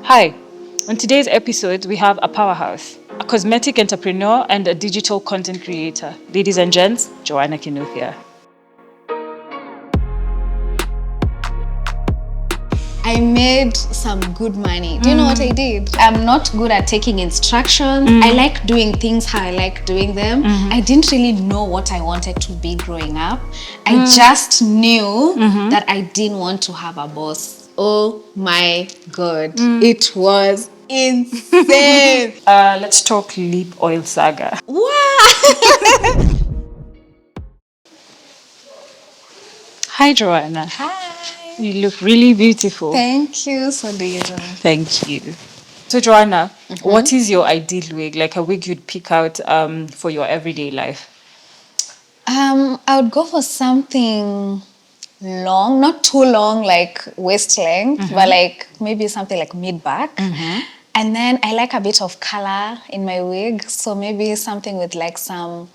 Hi, on today's episode, we have a powerhouse, a cosmetic entrepreneur and a digital content creator. Ladies and gents, Joanna Kinufia. I made some good money. Do you know what I did? I'm not good at taking instructions. I like doing things how I like doing them. I didn't really know what I wanted to be growing up. I just knew that I didn't want to have a boss. Oh my God. It was insane. Let's talk lip oil saga. Wow. Hi, Joanna. Hi. You look really beautiful. Thank you, Sodira. Thank you. So, Joanna, what is your ideal wig? Like a wig you'd pick out for your everyday life? I would go for something long, not too long, like waist length, but like maybe something like mid back. And then I like a bit of color in my wig, so maybe something with like some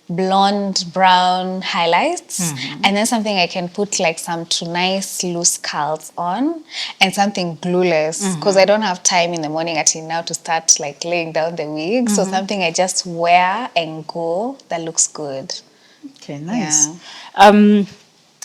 blonde brown highlights, and then something I can put like some two nice loose curls on, and something glueless because I don't have time in the morning until now to start like laying down the wig. So something I just wear and go that looks good. Okay, nice. Yeah.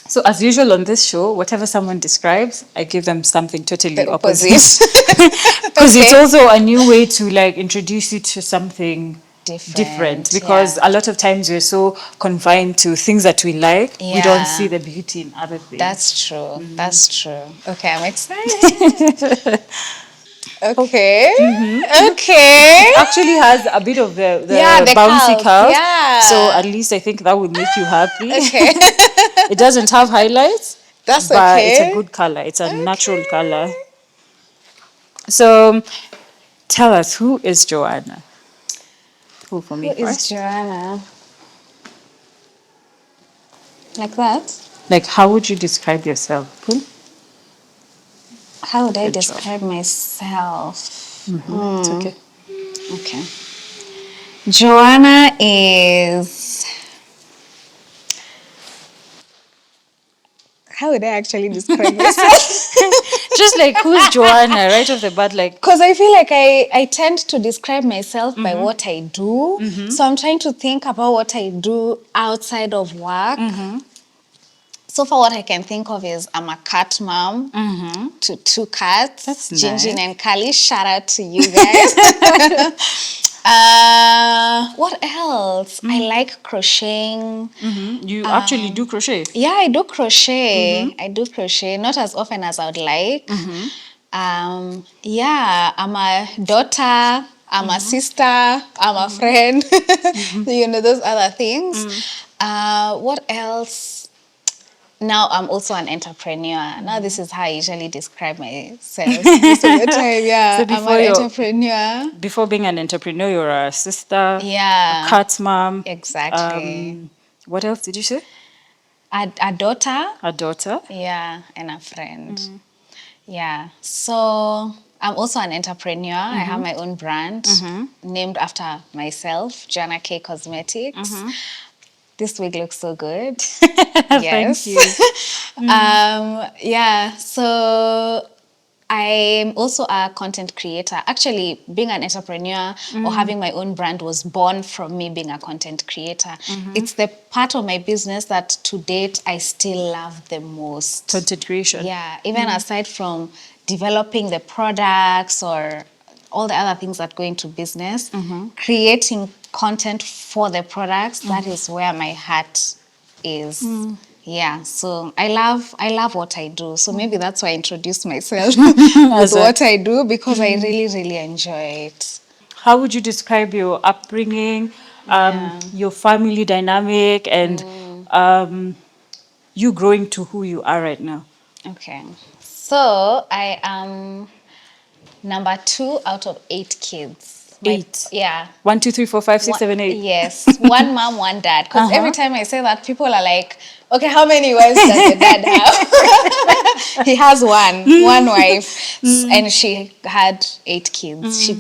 So as usual on this show, whatever someone describes, I give them something totally The opposite. opposite. Because it's also a new way to like introduce you to something different. Because a lot of times we're so confined to things that we like, we don't see the beauty in other things. That's true. That's true. Okay, I'm excited. Okay. Okay. It actually has a bit of the bouncy curls. Yeah. So at least I think that would make you happy. Okay. It doesn't have highlights. That's but okay. It's a good color. It's a natural color. So tell us, who is Joanna? Who for me Who first? is Joanna? Like that? Like, how would you describe yourself? How would I Good describe myself? It's okay. Okay. Joanna is... How would I actually describe myself? Just like, who's Joanna right off the bat? Like, because I feel like I tend to describe myself by what I do. So I'm trying to think about what I do outside of work. So far, what I can think of is I'm a cat mom to two cats. That's Gingy nice. and Kali. Shout out to you guys. What else? I like crocheting. You actually do crochet? Yeah, I do crochet. I do crochet, not as often as I would like. Yeah, I'm a daughter, I'm a sister, I'm a friend. You know, those other things. What else? Now I'm also an entrepreneur. Now this is how I usually describe myself most of the time. Yeah, So I'm an entrepreneur. Before being an entrepreneur, you're a sister, Yeah, a cat mom. exactly. What else did you say? A daughter. A daughter. Yeah, and a friend. Yeah, so I'm also an entrepreneur. I have my own brand named after myself, Joanna K Cosmetics. This wig looks so good. Yes. Thank you. Yeah, so I'm also a content creator. Actually, being an entrepreneur or having my own brand was born from me being a content creator. It's the part of my business that to date I still love the most. Content creation. Yeah, even aside from developing the products or all the other things that go into business, creating content for the products, that is where my heart is. Yeah, so I love what I do. So maybe that's why I introduced myself with what I do, because I really, really enjoy it. How would you describe your upbringing, your family dynamic, and you growing to who you are right now? Okay, so I am number 2 out of 8 kids. 8. Yeah. 1, 2, 3, 4, 5, 6, 7, 8. Yes. One mom, one dad. Because every time I say that, people are like, okay, how many wives does the dad have? He has one wife. And she had 8 kids. She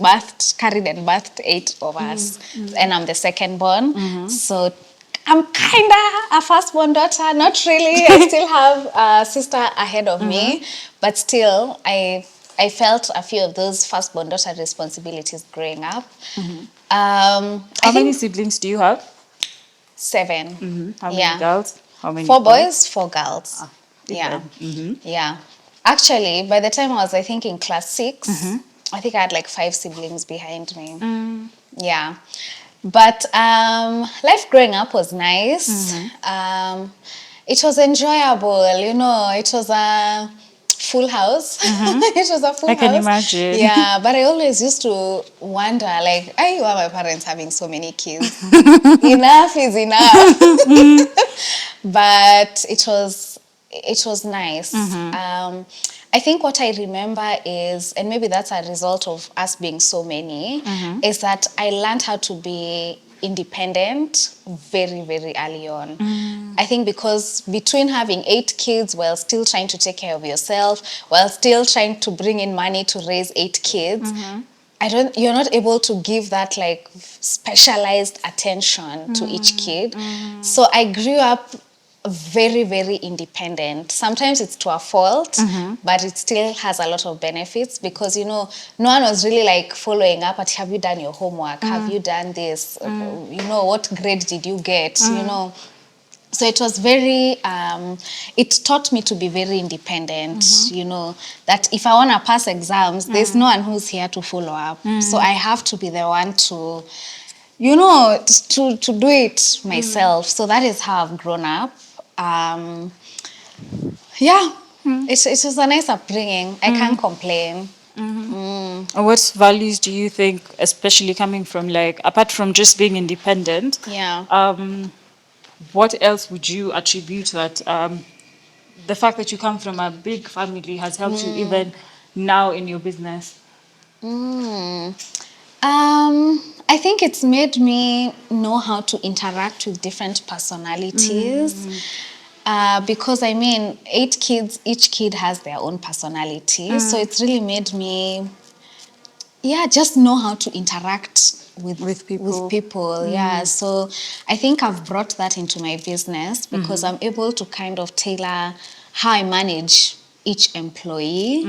carried and birthed 8 of us. And I'm the second born. So I'm kind of a firstborn daughter. Not really. I still have a sister ahead of me. But still, I I felt a few of those firstborn daughter responsibilities growing up. How many siblings do you have? 7. How many girls? How many 4 boys? boys, 4 girls. Yeah. Different. Yeah. Actually, by the time I was, I think, in class 6, I think I had like 5 siblings behind me. Yeah. But life growing up was nice. It was enjoyable, you know, it was a full house. It was a full I house. can imagine. Yeah, but I always used to wonder, like, why are my parents having so many kids? Enough is enough. But it was nice. I think what I remember is, and maybe that's a result of us being so many, is that I learned how to be independent very, very early on. I think because between having 8 kids while still trying to take care of yourself, while still trying to bring in money to raise 8 kids, you're not able to give that like specialized attention to each kid. So I grew up very, very independent. Sometimes it's to a fault, but it still has a lot of benefits because, you know, no one was really like following up at, have you done your homework? Have you done this? You know, what grade did you get? You know, so it was very, it taught me to be very independent, you know, that if I want to pass exams, there's no one who's here to follow up. So I have to be the one to, you know, to do it myself. So that is how I've grown up. Yeah, it was a nice upbringing. I can't complain. And what values do you think, especially coming from like, apart from just being independent, Yeah. what else would you attribute that the fact that you come from a big family has helped you even now in your business? I think it's made me know how to interact with different personalities. Because I mean, 8 kids, each kid has their own personality. So it's really made me, just know how to interact with people. Yeah, so I think I've brought that into my business because I'm able to kind of tailor how I manage each employee.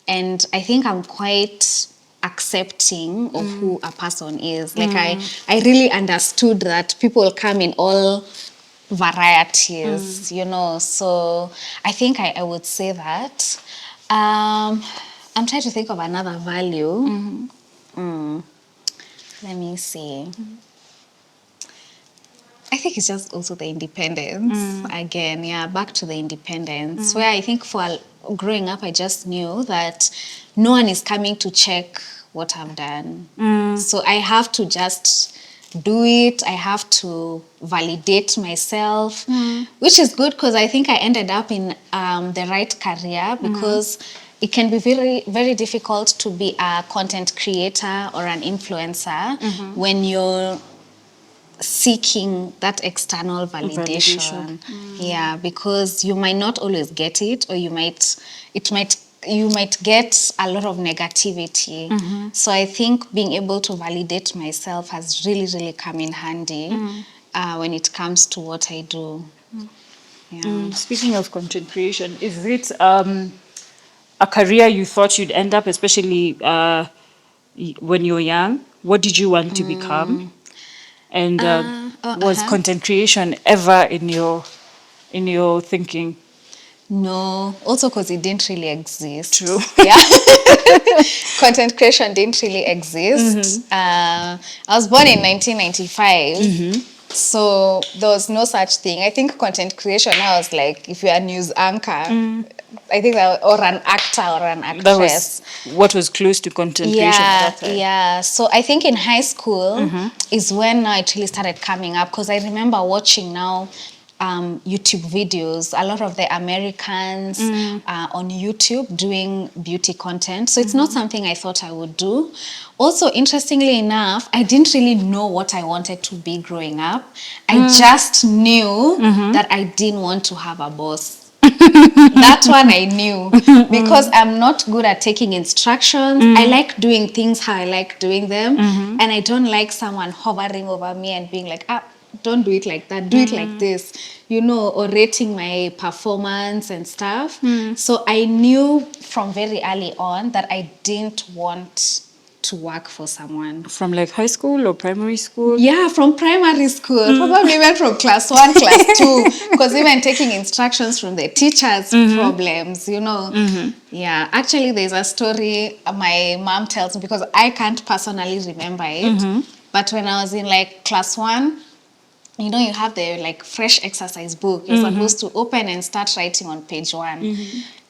And I think I'm quite accepting of who a person is. Like I really understood that people come in all varieties, you know. So I think I would say that. I'm trying to think of another value. Let me see. I think it's just also the independence. Again, back to the independence. Where I think for growing up, I just knew that no one is coming to check what I've done. So I have to just do it. I have to validate myself, which is good because I think I ended up in the right career because it can be very, very difficult to be a content creator or an influencer when you're seeking that external validation. Yeah, because you might not always get it, or you might get a lot of negativity. So I think being able to validate myself has really, really come in handy when it comes to what I do. Speaking of content creation, is it a career you thought you'd end up, especially when you were young? What did you want to become? And was content creation ever in your thinking? No, also because it didn't really exist. True. Yeah. Content creation didn't really exist. I was born in 1995. So there was no such thing. I think content creation now is like if you're a news anchor, I think that, or an actor or an actress. That was what was close to content creation at that time. Yeah. So I think in high school is when it really started coming up because I remember watching now YouTube videos, a lot of the Americans on YouTube doing beauty content. So it's not something I thought I would do. Also, interestingly enough, I didn't really know what I wanted to be growing up. I just knew that I didn't want to have a boss. That one I knew because I'm not good at taking instructions. I like doing things how I like doing them. And I don't like someone hovering over me and being like, don't do it like that, do it like this, you know, or rating my performance and stuff. So I knew from very early on that I didn't want to work for someone. From like high school or primary school? Yeah, from primary school, probably even from class 1, class 2, because even taking instructions from the teachers, problems, you know. Yeah, actually there's a story my mom tells me, because I can't personally remember it, but when I was in like class 1, you know, you have the like fresh exercise book. You're supposed to open and start writing on page 1.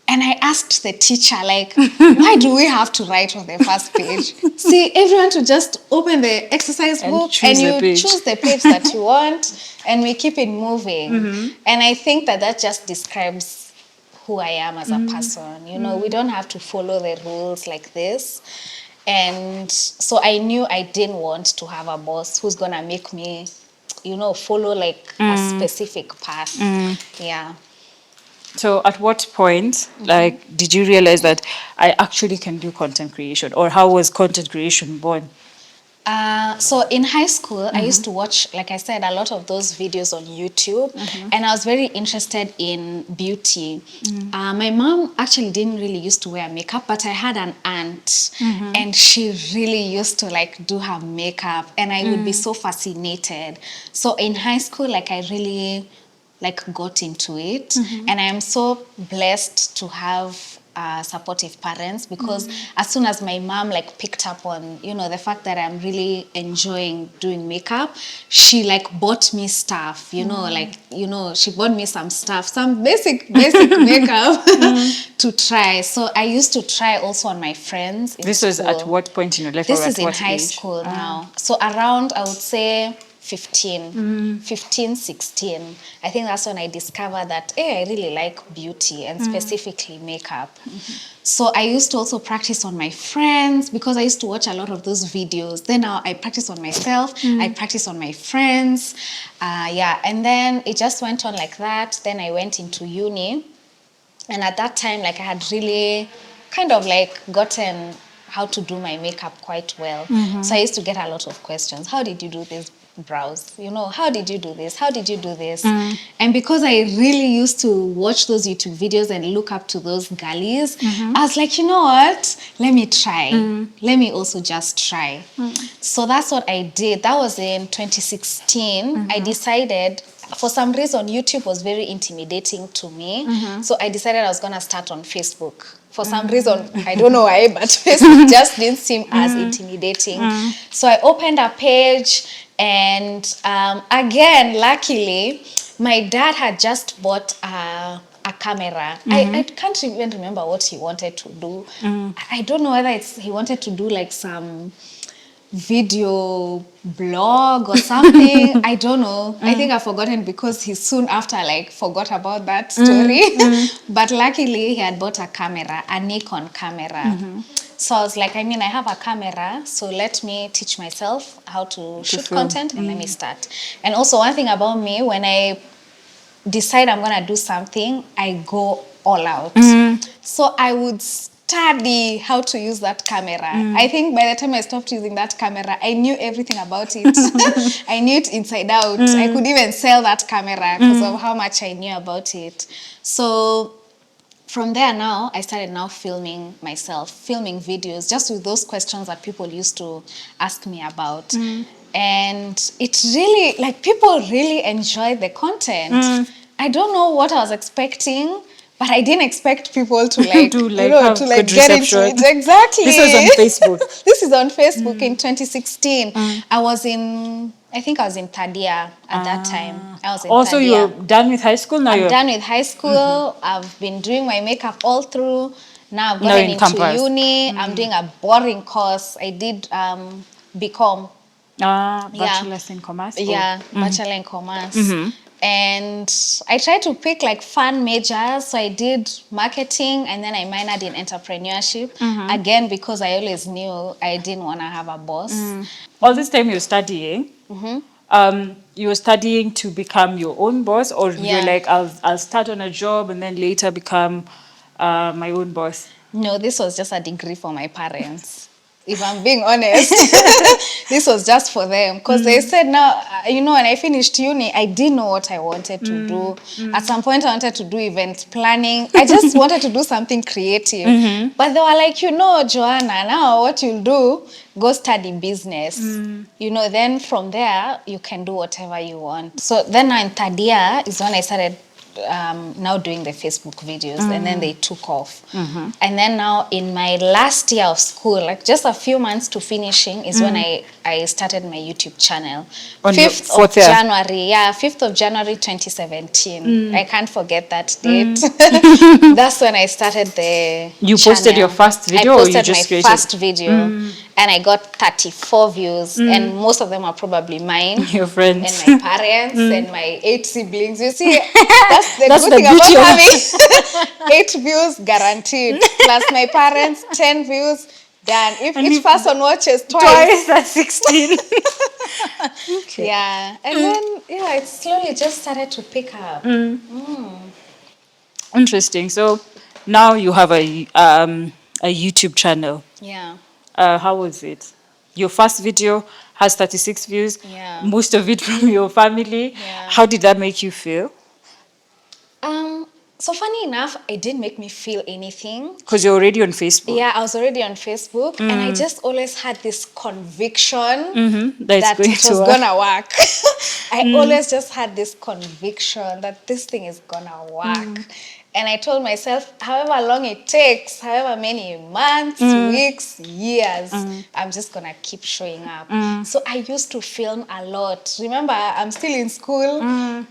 And I asked the teacher, like, why do we have to write on the first page? See, everyone to just open the exercise book and you choose the page that you want, and we keep it moving. And I think that just describes who I am as a person. You know, we don't have to follow the rules like this. And so I knew I didn't want to have a boss who's going to make me, you know, follow like a specific path. Yeah. So at what point, like, did you realize that I actually can do content creation? Or how was content creation born? So in high school, I used to watch, like I said, a lot of those videos on YouTube, and I was very interested in beauty. My mom actually didn't really used to wear makeup, but I had an aunt, and she really used to like do her makeup, and I would be so fascinated. So in high school, like I really like got into it, and I am so blessed to have supportive parents, because as soon as my mom like picked up on, you know, the fact that I'm really enjoying doing makeup, she like bought me stuff, you know, like, you know, she bought me some stuff, some basic makeup to try. So I used to try also on my friends in This was school. at what point in your life? This or at is in what high age? school now. So around, I would say 15, 16. I think that's when I discovered that, hey, I really like beauty and specifically makeup. So I used to also practice on my friends, because I used to watch a lot of those videos. Then now I practice on myself, I practice on my friends. Yeah, and then it just went on like that. Then I went into uni. And at that time, like I had really kind of like gotten how to do my makeup quite well. So I used to get a lot of questions. How did you do this brows? You know, how did you do this? How did you do this? And because I really used to watch those YouTube videos and look up to those girlies, I was like, you know what? Let me try. Let me also just try. So that's what I did. That was in 2016. I decided, for some reason, YouTube was very intimidating to me. So I decided I was going to start on Facebook. For some reason, I don't know why, but Facebook just didn't seem as intimidating. So I opened a page, and again, luckily, my dad had just bought a camera. I can't even remember what he wanted to do. I don't know whether he wanted to do like some video blog or something. I don't know. I think I've forgotten, because he soon after like forgot about that story. But luckily he had bought a camera, a Nikon camera. So I was like, I mean, I have a camera, so let me teach myself how to shoot content, and let me start. And also, one thing about me, when I decide I'm gonna do something, I go all out. So I would study how to use that camera. I think by the time I stopped using that camera, I knew everything about it. I knew it inside out. I could even sell that camera because of how much I knew about it. So from there now, I started now filming myself, filming videos, just with those questions that people used to ask me about. And it really, like, people really enjoyed the content. I don't know what I was expecting, but I didn't expect people to like, To, like, you know, have to like good get into reception. it. Exactly. This was on Facebook. This is on Facebook in 2016. I think I was in third year at that time. I was in Also, third you're year. done with high school? Now I'm you're done with high school. I've been doing my makeup all through. Now I've Now gotten in into campus. uni. I'm doing a boring course. I did BCom. bachelor's in commerce? Yeah, bachelor in commerce. And I tried to pick like fun majors. So I did marketing, and then I minored in entrepreneurship. Again, because I always knew I didn't want to have a boss. All this time you're studying, you were studying to become your own boss, or you're Yeah. like, I'll start on a job and then later become my own boss? No, this was just a degree for my parents. If I'm being honest, this was just for them because they said now, when I finished uni, I didn't know what I wanted to do. At some point, I wanted to do event planning. I just wanted to do something creative. But they were like, Joanna, now what you'll do, go study business. Then from there, you can do whatever you want. So then now in third year is when I started now doing the Facebook videos, and then they took off. And then now in my last year of school, like just a few months to finishing, is when I started my YouTube channel. On 5th your of January, 5th of January 2017. I can't forget that date. That's when I started the You channel. posted your first video, I or posted you just my created? first video, and I got 34 views, and most of them are probably mine. Your friends. And my parents and my 8 siblings. You see, that's the That's good the thing about beauty of- having 8 views guaranteed. Plus my parents, 10 views, done. If And each if- person watches Twice, that's 16. Okay. Yeah. And then, it slowly just started to pick up. Interesting. So now you have a YouTube channel. Yeah. How was it? Your first video has 36 views. Yeah. Most of it from your family. Yeah. How did that make you feel? So funny enough, it didn't make me feel anything. Because you're already on Facebook. Yeah, I was already on Facebook, and I just always had this conviction That that it's going it to was work. gonna work. I always just had this conviction that this thing is gonna work. And I told myself, however long it takes, however many months, weeks, years, I'm just gonna keep showing up. So I used to film a lot. Remember, I'm still in school.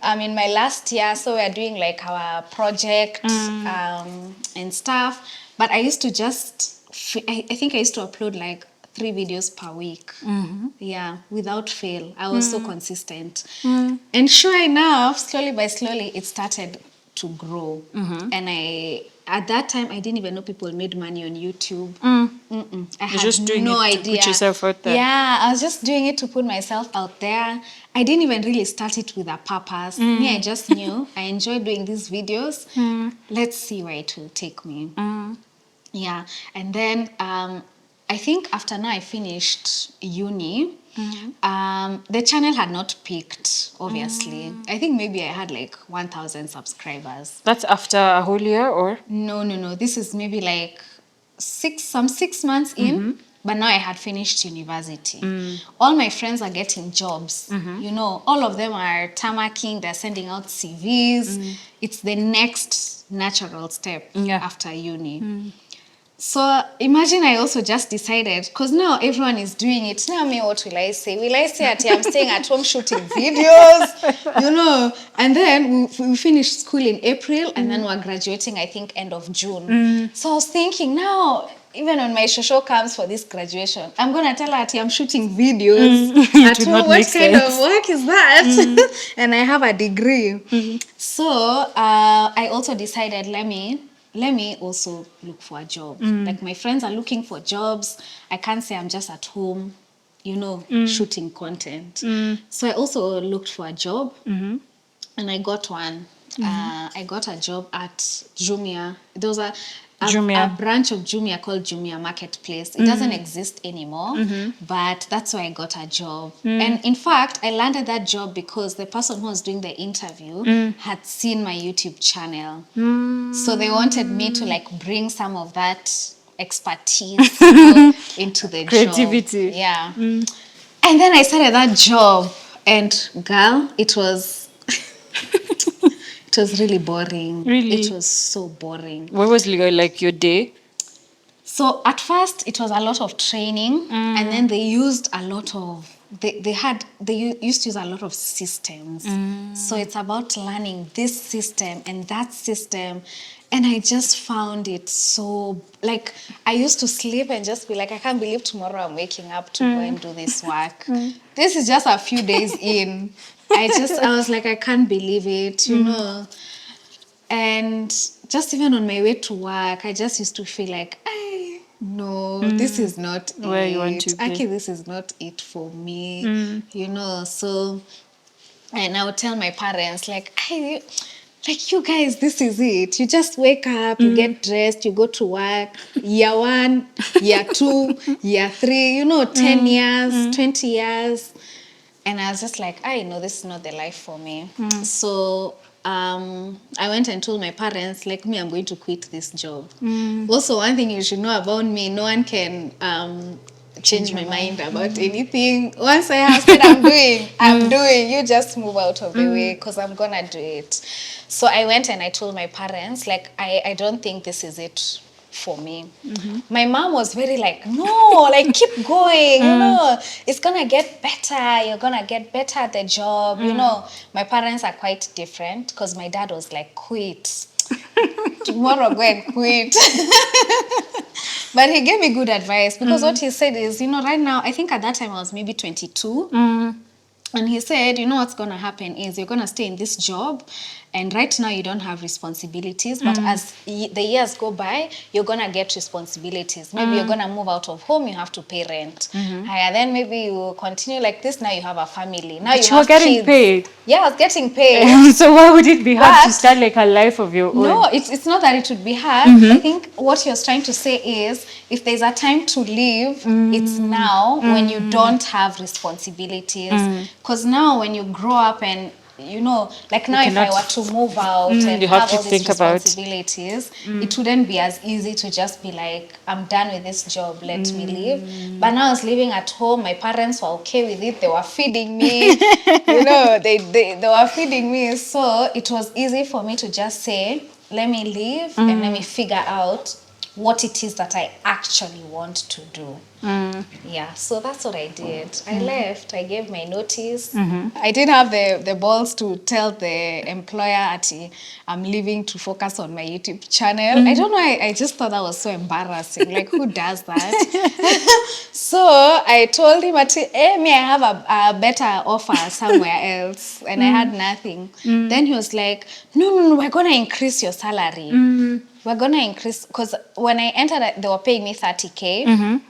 I'm in my last year, so we're doing like our project and stuff. But I used to I think I used to upload like 3 videos per week. Yeah, without fail. I was so consistent. And sure enough, slowly by slowly, it started to grow. And at that time, I didn't even know people made money on YouTube. I had just doing no it to idea. put yourself out there. Yeah, I was just doing it to put myself out there. I didn't even really start it with a purpose. Me, I just knew I enjoy doing these videos. Let's see where it will take me. Yeah, and then I think after now I finished uni, the channel had not peaked, obviously. I think maybe I had like 1,000 subscribers. That's after a whole year, or? No. This is maybe like 6 months in. But now I had finished university. All my friends are getting jobs. All of them are tamarking, they're sending out CVs. It's the next natural step after uni. So imagine I also just decided, because now everyone is doing it. Now me, what will I say? Will I say that I'm staying at home shooting videos? And then we finished school in April, and then we're graduating, I think, end of June. So I was thinking now, even when my shosho comes for this graduation, I'm going to tell her I'm shooting videos at will home. not What make kind sense. of work is that? And I have a degree. So I also decided, let me also look for a job. Like my friends are looking for jobs. I can't say I'm just at home, shooting content. So I also looked for a job, and I got one. I got a job at Jumia. There was a branch of Jumia called Jumia Marketplace. It doesn't exist anymore, but that's where I got a job. And in fact, I landed that job because the person who was doing the interview had seen my YouTube channel. So they wanted me to like bring some of that expertise into the Creativity. job. Yeah. And then I started that job, and girl, it was really boring. Really? It was so boring. What was like your day? So at first it was a lot of training, and then they used a lot of they used to use a lot of systems. So it's about learning this system and that system, and I just found it so, like, I used to sleep and just be like, I can't believe tomorrow I'm waking up to go and do this work. This is just a few days in. I was like, I can't believe it, And just even on my way to work, I just used to feel like, no, this is not where it. you want to be. Actually, this is not it for me, So, and I would tell my parents, like, like, you guys, this is it. You just wake up, you get dressed, you go to work. Year 1, year 2, year 3, 10 years, 20 years. And I was just like, I know this is not the life for me. So I went and told my parents, like, I'm going to quit this job. Also, one thing you should know about me, no one can change my mind about anything. Once I have said I'm doing, you just move out of the way because I'm going to do it. So I went and I told my parents, like, I don't think this is it for me. My mom was very like, no, like, keep going, it's gonna get better, you're gonna get better at the job. My parents are quite different because my dad was like, quit tomorrow, go and quit. But he gave me good advice because what he said is, right now, I think at that time I was maybe 22. And he said, what's going to happen is you're going to stay in this job, and right now you don't have responsibilities, but as the years go by, you're going to get responsibilities. Maybe you're going to move out of home, you have to pay rent. And then maybe you continue like this, now you have a family. Now But you were have getting kids. paid. Yeah, I was getting paid. So why would it be hard to But- start like a life of your own? No, it's not that it would be hard. I think what he was trying to say is, if there's a time to leave, it's now when you don't have responsibilities. Because now when you grow up and, like now if I cannot- were to move out and you have have to all these think about- responsibilities, it wouldn't be as easy to just be like, I'm done with this job, let me leave. But now I was living at home, my parents were okay with it, they were feeding me, they were feeding me. So it was easy for me to just say, let me leave and let me figure out what it is that I actually want to do. Yeah, so that's what I did. I left, I gave my notice. I didn't have the balls to tell the employer I'm leaving to focus on my YouTube channel. I don't know, I just thought that was so embarrassing. Like, who does that? So I told him, I have a better offer somewhere else. And I had nothing. Then he was like, no, we're going to increase your salary. We're going to increase, because when I entered, they were paying me 30K.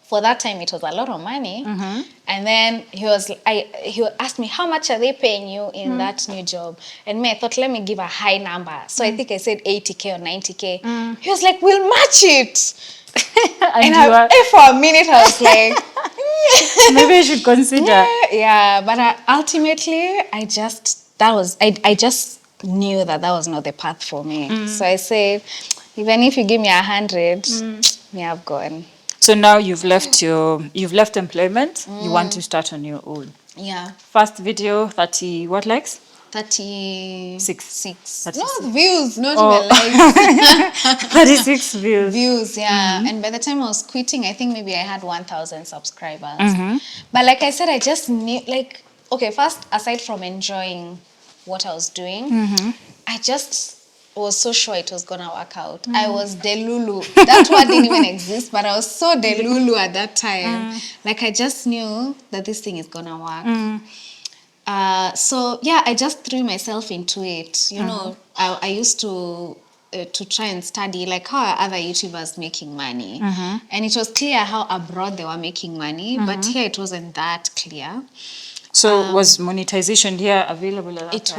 For that time, it was a lot of money. And then he asked me, how much are they paying you in that new job? And I thought, let me give a high number. So I think I said 80K or 90K. He was like, we'll match it. and for a minute, I was like, maybe I should consider. Yeah, but ultimately, I just knew that was not the path for me. So I said, even if you give me 100, me I've gone. So now you've left employment. You want to start on your own. Yeah. First video, 30 what likes? 36. 36. Not views, not even likes. 36 views. Views, yeah. And by the time I was quitting, I think maybe I had 1,000 subscribers. But like I said, I just knew, like, okay, first, aside from enjoying what I was doing, I just was so sure it was gonna work out. I was delulu. That word didn't even exist, but I was so delulu at that time. Like, I just knew that this thing is gonna work. So yeah, I just threw myself into it. I used to try and study like how are other YouTubers making money, and it was clear how abroad they were making money, but here it wasn't that clear. So was monetization here available at that time?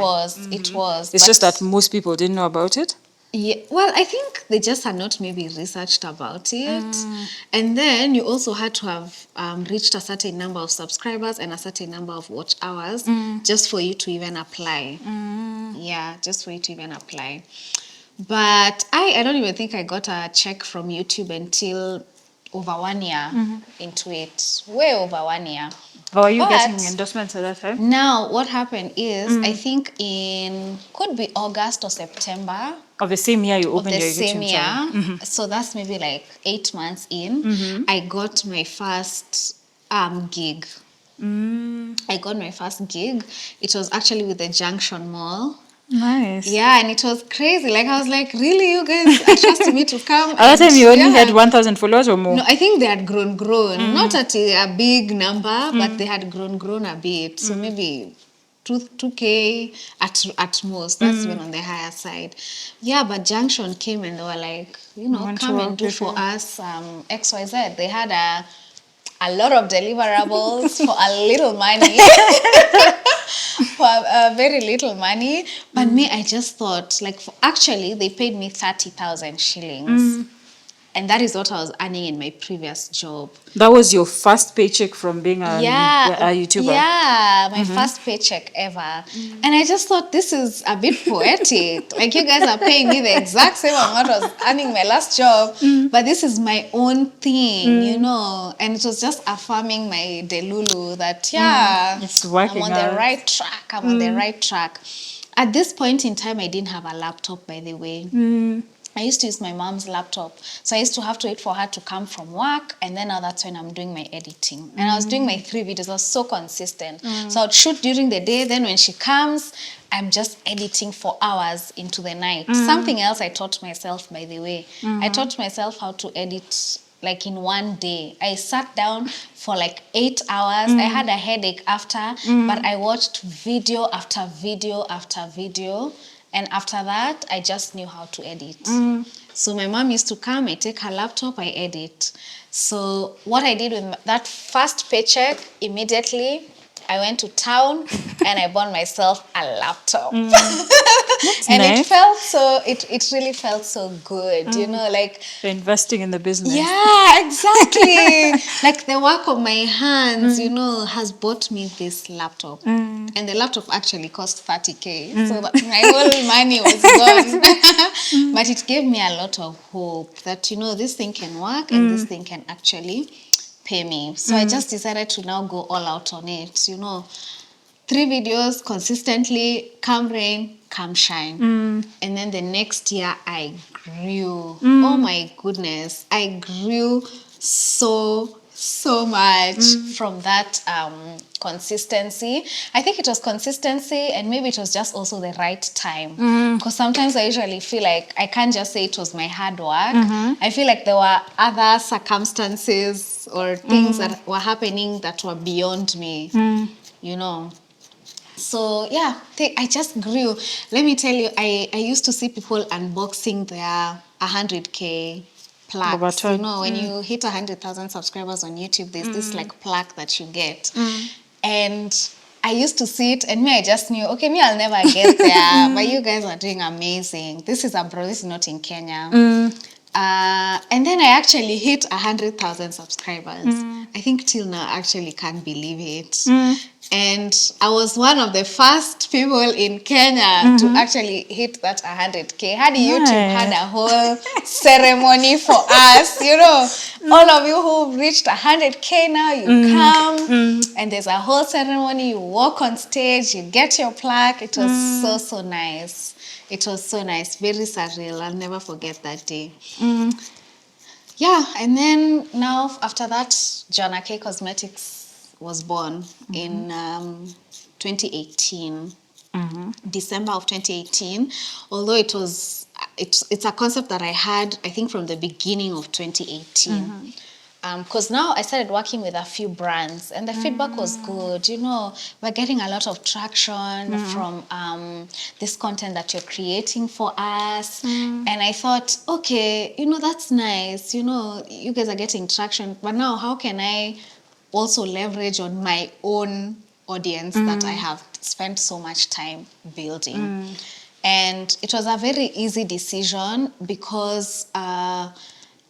It was. It's just that most people didn't know about it? Yeah, well, I think they just had not maybe researched about it. And then you also had to have reached a certain number of subscribers and a certain number of watch hours just for you to even apply. Yeah, just for you to even apply. But I don't even think I got a check from YouTube until over 1 year into it. Way over 1 year. Were you getting endorsements at that time? Now, what happened is, I think could be August or September. Of the same year you opened your same YouTube year. channel? So that's maybe like 8 months in. I got my first gig. I got my first gig. It was actually with the Junction Mall. Nice. Yeah, and it was crazy. Like, I was like, really, you guys are trusting me to come? At that time you only had 1,000 followers or more? No, I think they had grown. Not at a big number, but they had grown a bit. So maybe 2K at most. That's even on the higher side. Yeah, but Junction came and they were like, come and do for us XYZ. They had a lot of deliverables for a little money. For very little money. But me, I just thought, like, actually, they paid me 30,000 shillings. And that is what I was earning in my previous job. That was your first paycheck from being a YouTuber? Yeah, my first paycheck ever. And I just thought, this is a bit poetic. Like, you guys are paying me the exact same amount I was earning my last job, but this is my own thing, you know. And it was just affirming my delulu that, it's working I'm on the right track. I'm on the right track. At this point in time, I didn't have a laptop, by the way. I used to use my mom's laptop. So I used to have to wait for her to come from work. And then now that's when I'm doing my editing. And I was doing my 3 videos. I was so consistent. So I would shoot during the day. Then when she comes, I'm just editing for hours into the night. Something else I taught myself, by the way. I taught myself how to edit like in one day. I sat down for like 8 hours. I had a headache after, but I watched video after video after video. And after that, I just knew how to edit. So my mom used to come, I take her laptop, I edit. So what I did with that first paycheck, immediately, I went to town and I bought myself a laptop. And nice. It really felt so good, you know, like. You're investing in the business. Yeah, exactly. Like the work of my hands, you know, has bought me this laptop. And the laptop actually cost 30K. So that my whole money was gone. But it gave me a lot of hope that, you know, this thing can work and this thing can actually pay me. So I just decided to now go all out on it, you know. 3 videos consistently, come rain, come shine. And then the next year I grew. Oh my goodness. I grew so much from that consistency. I think it was consistency and maybe it was just also the right time. Because sometimes I usually feel like I can't just say it was my hard work. I feel like there were other circumstances or things that were happening that were beyond me, you know. So yeah, I just grew. Let me tell you, I used to see people unboxing their 100K plaques. You know, when you hit 100,000 subscribers on YouTube, there's this like plaque that you get. And I used to see it and me, I just knew, okay, me, I'll never get there. But you guys are doing amazing. This is abroad, this is not in Kenya. And then I actually hit 100,000 subscribers. I think till now, I actually can't believe it. And I was one of the first people in Kenya to actually hit that 100K. Had YouTube had a whole ceremony for us, you know. All of you who reached 100K now, you come and there's a whole ceremony. You walk on stage, you get your plaque. It was so nice. It was so nice, very surreal. I'll never forget that day. Yeah, and then now after that, Joanna K Cosmetics was born in 2018, December of 2018. Although it's a concept that I had, I think, from the beginning of 2018. Because now I started working with a few brands and the feedback was good. You know, we're getting a lot of traction from this content that you're creating for us. And I thought, okay, you know, that's nice. You know, you guys are getting traction. But now how can I also leverage on my own audience that I have spent so much time building? And it was a very easy decision because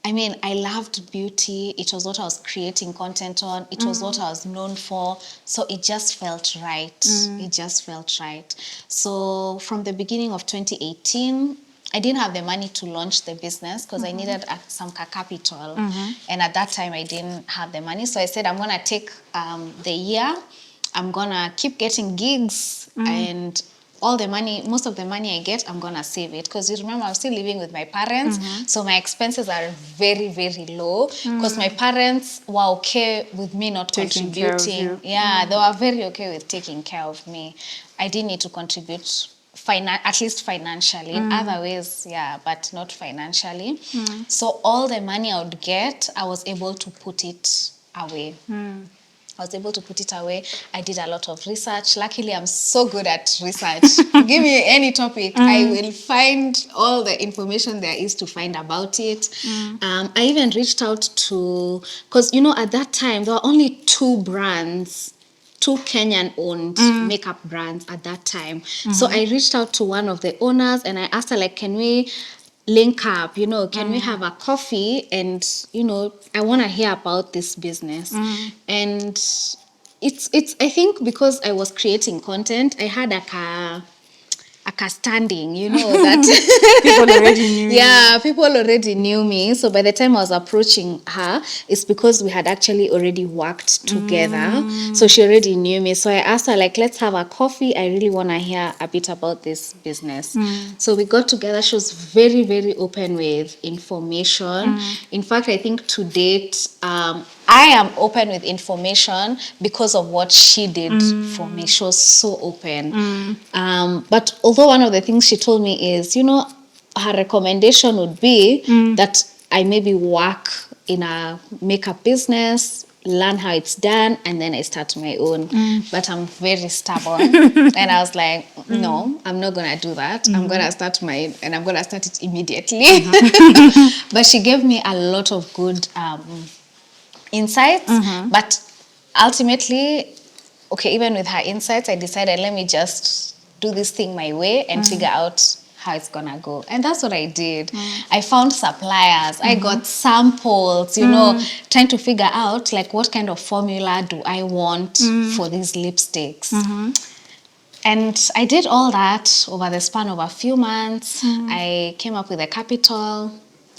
I mean, I loved beauty. It was what I was creating content on. It was what I was known for. So it just felt right. It just felt right. So from the beginning of 2018, I didn't have the money to launch the business because I needed some capital. And at that time, I didn't have the money. So I said, I'm going to take the year. I'm going to keep getting gigs and all the money, most of the money I get, I'm going to save it. Because you remember, I'm still living with my parents. So my expenses are very, very low. Because my parents were okay with me not Taking care of contributing. you. Yeah, they were very okay with taking care of me. I didn't need to contribute, at least financially. In other ways, yeah, but not financially. So all the money I would get, I was able to put it away. I was able to put it away. I did a lot of research. Luckily, I'm so good at research. Give me any topic, I will find all the information there is to find about it. I even reached out to, because, at that time, there were only two Kenyan-owned makeup brands at that time. So I reached out to one of the owners and I asked her, like, can we link up, can we have a coffee and, I want to hear about this business. And it's I think because I was creating content, I had a standing, that People already knew you. yeah, people already knew me. So by the time I was approaching her, it's because we had actually already worked together. So she already knew me. So I asked her, like, let's have a coffee. I really want to hear a bit about this business. So we got together. She was very, very open with information. In fact, I think to date, I am open with information because of what she did for me. She was so open. But although one of the things she told me is, her recommendation would be that I maybe work in a makeup business, learn how it's done, and then I start my own. But I'm very stubborn. And I was like, no, I'm not going to do that. I'm going to start mine, and I'm going to start it immediately. But she gave me a lot of good insights. But ultimately, okay, even with her insights, I decided, let me just do this thing my way and figure out how it's gonna go. And that's what I did. I found suppliers. I got samples, trying to figure out, like, what kind of formula do I want for these lipsticks. And I did all that over the span of a few months. I came up with a capital.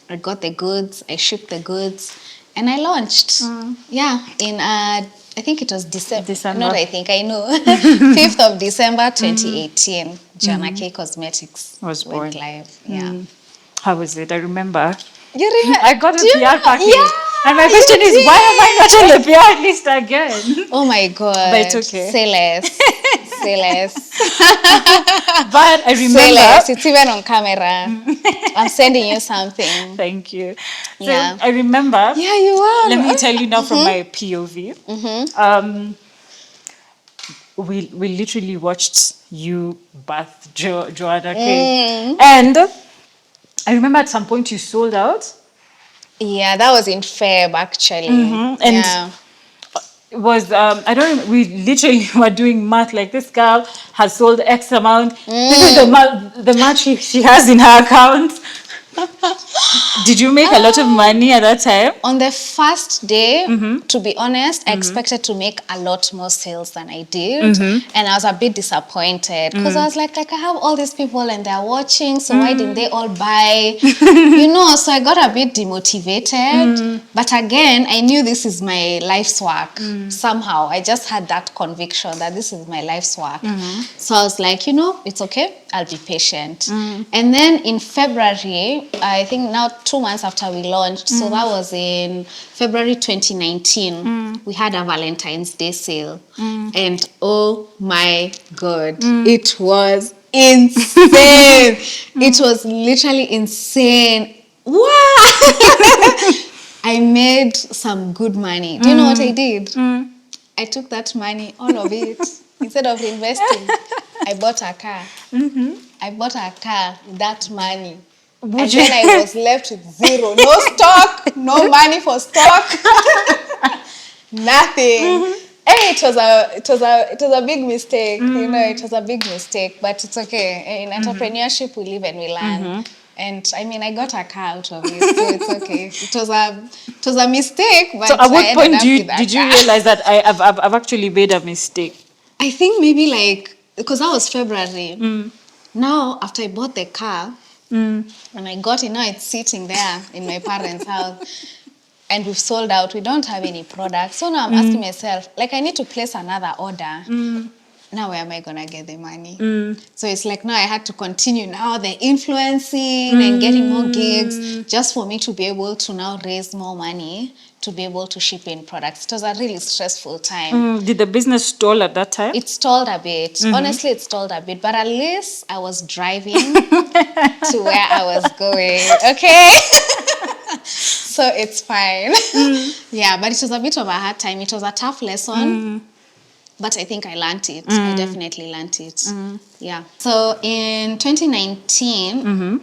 I got the goods. I shipped the goods. And I launched. Yeah, in I think it was December. Not I think, I know. 5th of December 2018, Joanna K Cosmetics was born. went live. Yeah. How was it? I remember. You remember? I got a PR package. Yeah, and my question is, why am I not on the PR list again? Oh my God. But it's okay. Say less. Say less. But I remember. Say less. It's even on camera. I'm sending you something. Thank you. So Yeah. I remember. Yeah, you are. Let me tell you now from my POV. We literally watched you birth Joanna K. And I remember at some point you sold out. Yeah, that was in Feb actually. And yeah. it was I don't remember, we literally were doing math, like, this girl has sold X amount. This is the much she has in her account. Did you make a lot of money at that time? On the first day, to be honest, I expected to make a lot more sales than I did. And I was a bit disappointed because I was like, I have all these people and they're watching, so why didn't they all buy? So I got a bit demotivated. But again, I knew this is my life's work. Somehow, I just had that conviction that this is my life's work. So I was like, it's okay. I'll be patient. And then in February, I think now 2 months after we launched, so that was in February 2019, we had a Valentine's Day sale. And oh my God, it was insane. It was literally insane. Wow! I made some good money. Do you know what I did? I took that money, all of it, instead of investing, I bought a car. I bought a car with that money. Then I was left with zero. No stock, no money for stock, nothing. And it was a big mistake. It was a big mistake, but it's okay. In entrepreneurship, we live and we learn. And I mean, I got a car out of it, so it's okay. It was a mistake, but so at what point did you realize that I've actually made a mistake? I think maybe because that was February. Now, after I bought the car, and I got it, now it's sitting there in my parents' house. And we've sold out. We don't have any products. So now I'm asking myself, I need to place another order. Now where am I going to get the money? So it's like now I had to continue now the influencing and getting more gigs just for me to be able to now raise more money to be able to ship in products. It was a really stressful time. Did the business stall at that time? It stalled a bit. Honestly, it stalled a bit. But at least I was driving to where I was going. Okay? So it's fine. Yeah, but it was a bit of a hard time. It was a tough lesson. But I think I learned it. I definitely learned it. Yeah. So in 2019,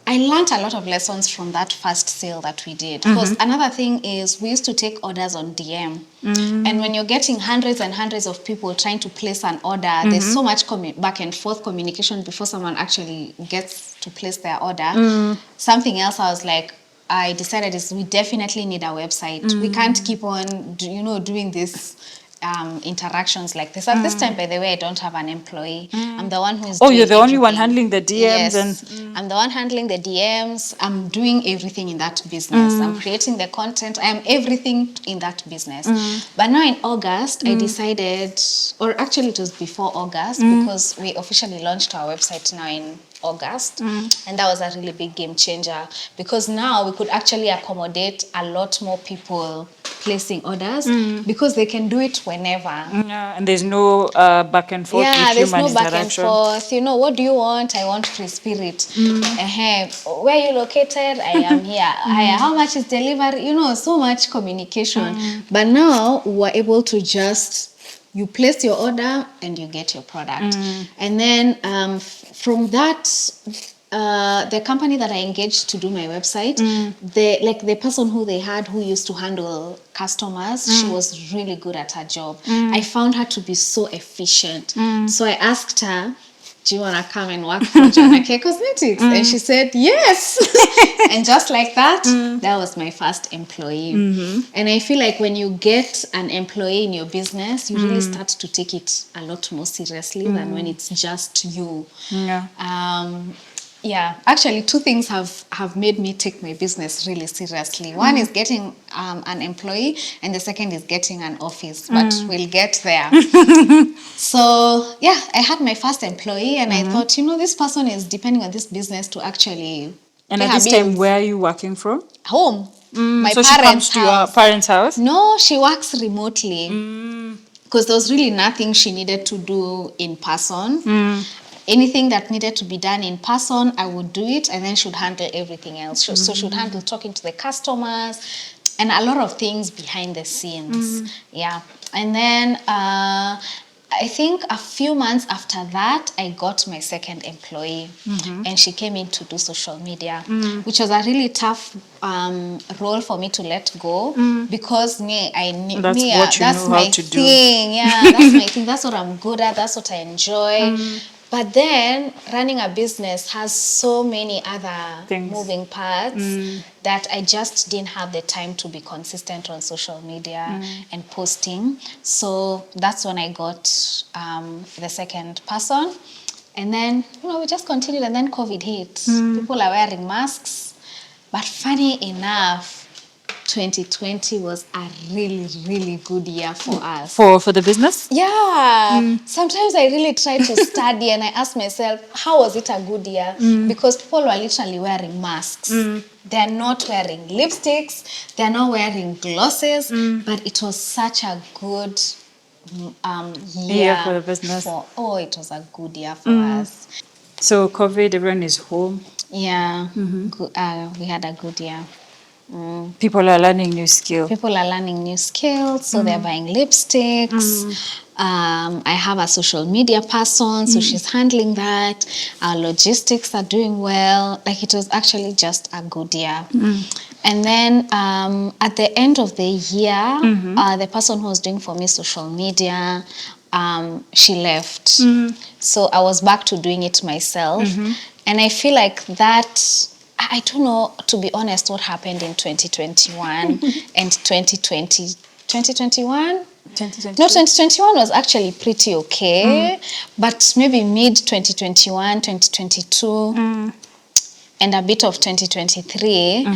I learned a lot of lessons from that first sale that we did. Because another thing is we used to take orders on DM. And when you're getting hundreds and hundreds of people trying to place an order, there's so much back and forth communication before someone actually gets to place their order. Something else I was like, I decided is we definitely need a website. We can't keep on, doing this interactions like this. At this time, by the way, I don't have an employee. I'm the one who is doing you're the only one everything. handling the DMs. Yes, I'm the one handling the DMs. I'm doing everything in that business. I'm creating the content. I'm everything in that business. But now in August, I decided, or actually it was before August, because we officially launched our website now in August, and that was a really big game changer, because now we could actually accommodate a lot more people placing orders because they can do it whenever. Yeah, and there's no back and forth with There's human no back and interaction. forth. What do you want? I want free spirit. Where are you located? I am here. How much is delivery? So much communication. But now we're able to just, you place your order and you get your product. And then from that, the company that I engaged to do my website, the person who they had who used to handle customers, she was really good at her job. I found her to be so efficient. So I asked her, do you want to come and work for Joanna K Cosmetics? And she said, yes. And just like that, that was my first employee. And I feel like when you get an employee in your business, you really start to take it a lot more seriously than when it's just you. Yeah, actually, two things have made me take my business really seriously. One is getting an employee, and the second is getting an office, but we'll get there. So, yeah, I had my first employee, and I thought, this person is depending on this business to actually And pay at her this time, bills. where are you working from? Home. My So she comes to your parents' house? No, she works remotely. Because there was really nothing she needed to do in person. Anything that needed to be done in person, I would do it, and then she'd handle everything else. So she would handle talking to the customers and a lot of things behind the scenes. Yeah. And then I think a few months after that, I got my second employee, and she came in to do social media, which was a really tough role for me to let go, because that's my thing. Yeah, that's my thing. That's what I'm good at. That's what I enjoy. But then running a business has so many other moving parts that I just didn't have the time to be consistent on social media and posting. So that's when I got the second person. And then, we just continued, and then COVID hit. People are wearing masks. But funny enough, 2020 was a really, really good year for us. For the business? Yeah. Sometimes I really try to study, and I ask myself, how was it a good year? Because people were literally wearing masks. They're not wearing lipsticks. They're not wearing glosses. But it was such a good year for the business. It was a good year for us. So COVID, everyone is home. Yeah. We had a good year. People are learning new skills. So they're buying lipsticks. I have a social media person, so she's handling that. Our logistics are doing well. Like, it was actually just a good year. And then at the end of the year, the person who was doing for me social media, she left. So I was back to doing it myself. And I feel like that, I don't know, to be honest, what happened in 2021 and 2020. 2021? No, 2021 was actually pretty okay. But maybe mid-2021, 2022, and a bit of 2023,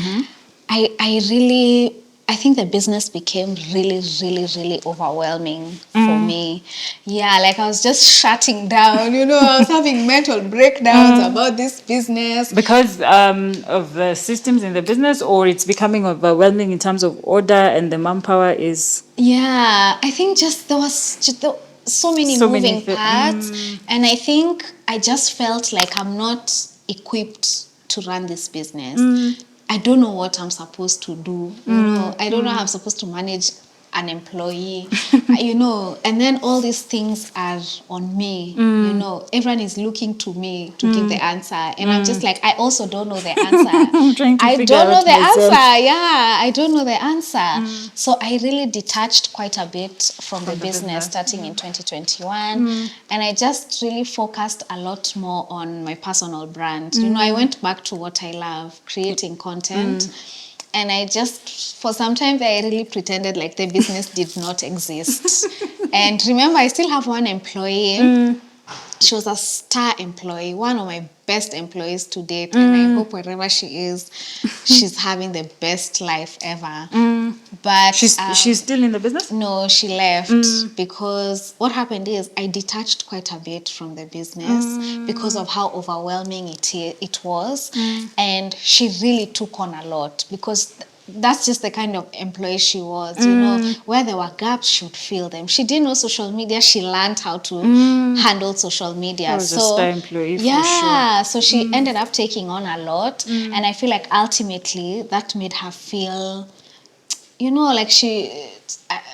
I think the business became really, really, really overwhelming for me. Yeah, like I was just shutting down, I was having mental breakdowns about this business. Because of the systems in the business, or it's becoming overwhelming in terms of order and the manpower is... Yeah, I think just there was just so many moving parts. And I think I just felt like I'm not equipped to run this business. I I don't know what I'm supposed to do. I don't know how I'm supposed to manage an employee, and then all these things are on me. Everyone is looking to me to give the answer, and I'm just like, I also don't know the answer. I'm trying to I figure don't know out the myself. answer. Yeah, I don't know the answer. So I really detached quite a bit from the business starting in 2021, and I just really focused a lot more on my personal brand. I went back to what I love, creating content. And I just, for some time there, I really pretended like the business did not exist. And remember, I still have one employee. She was a star employee, one of my best employees to date. And I hope wherever she is, she's having the best life ever. But She's still in the business? no, she left because what happened is I detached quite a bit from the business because of how overwhelming it was. And she really took on a lot because that's just the kind of employee she was, where there were gaps, she would fill them. She didn't know social media. She learned how to handle social media. That was a star employee for sure. Yeah, so she ended up taking on a lot. And I feel like ultimately that made her feel, like she,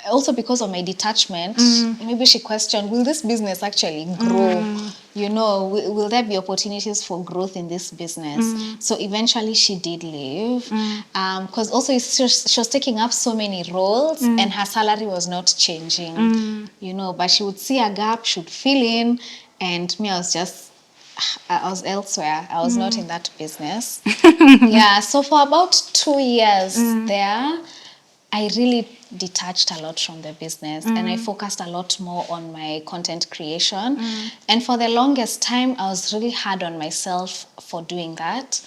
also because of my detachment, maybe she questioned, will this business actually grow? Will there be opportunities for growth in this business? So eventually she did leave, because also she was taking up so many roles and her salary was not changing, but she would see a gap, she would fill in, and me, I was elsewhere. I was not in that business. Yeah, so for about 2 years there, I really detached a lot from the business and I focused a lot more on my content creation. And for the longest time, I was really hard on myself for doing that.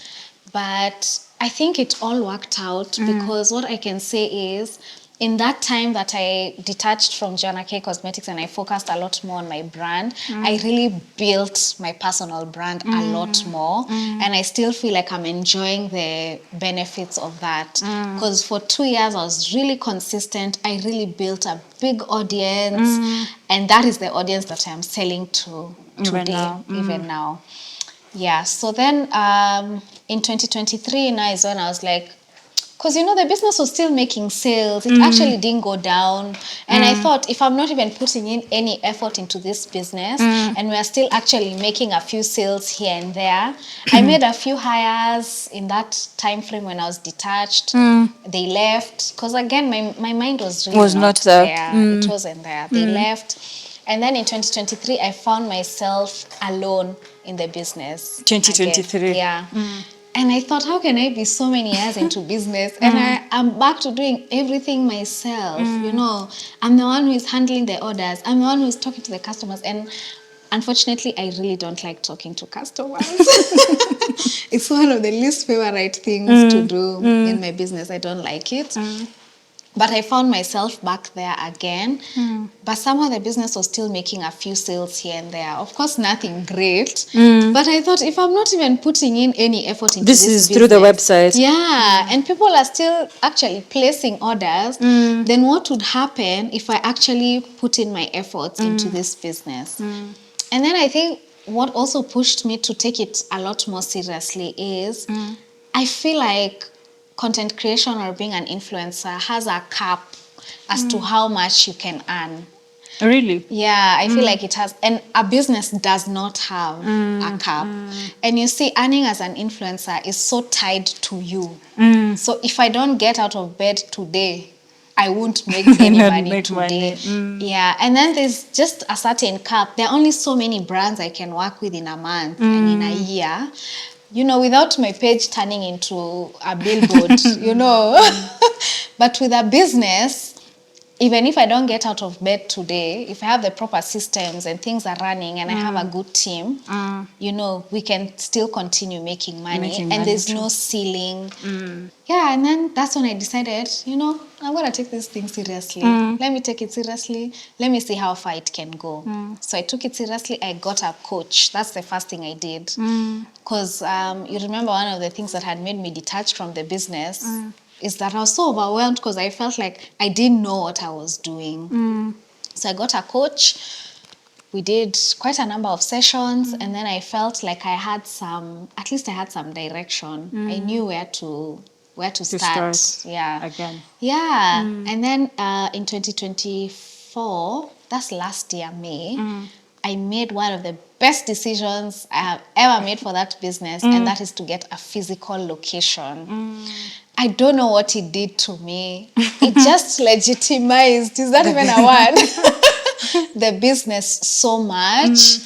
But I think it all worked out because what I can say is, in that time that I detached from Joanna K Cosmetics and I focused a lot more on my brand, I really built my personal brand a lot more. And I still feel like I'm enjoying the benefits of that. Because for 2 years, I was really consistent. I really built a big audience. And that is the audience that I'm selling to today, even now. Yeah, so then in 2023 now is when I was like, because the business was still making sales. It actually didn't go down. And I thought, if I'm not even putting in any effort into this business and we're still actually making a few sales here and there, I made a few hires in that time frame when I was detached. They left. Because again, my mind was really not there. It wasn't there. They left. And then in 2023, I found myself alone in the business. 2023. Again. Yeah. And I thought, how can I be so many years into business and I'm back to doing everything myself? I'm the one who is handling the orders. I'm the one who is talking to the customers. And unfortunately, I really don't like talking to customers. It's one of the least favorite things to do in my business. I don't like it. But I found myself back there again. But somehow the business was still making a few sales here and there. Of course, nothing great. But I thought, if I'm not even putting in any effort into this is business, through the website. Yeah, and people are still actually placing orders, then what would happen if I actually put in my efforts into this business? And then I think what also pushed me to take it a lot more seriously is I feel like content creation or being an influencer has a cap as to how much you can earn. Really? Yeah, I feel like it has. And a business does not have a cap. And you see, earning as an influencer is so tied to you. So if I don't get out of bed today, I won't make any money today. Yeah, and then there's just a certain cap. There are only so many brands I can work with in a month and in a year. Without my page turning into a billboard, But with a business, even if I don't get out of bed today, if I have the proper systems and things are running and I have a good team, we can still continue making money. And there's no ceiling. Yeah, and then that's when I decided, I'm going to take this thing seriously. Let me take it seriously. Let me see how far it can go. So I took it seriously. I got a coach. That's the first thing I did. Because you remember one of the things that had made me detached from the business is that I was so overwhelmed because I felt like I didn't know what I was doing. So I got a coach. We did quite a number of sessions and then I felt like at least I had some direction. I knew where to where to start. Yeah. Again. Yeah. And then in 2024, that's last year, May, I made one of the best decisions I have ever made for that business, and that is to get a physical location. I don't know what it did to me. It just legitimized, is that even a word? The business so much.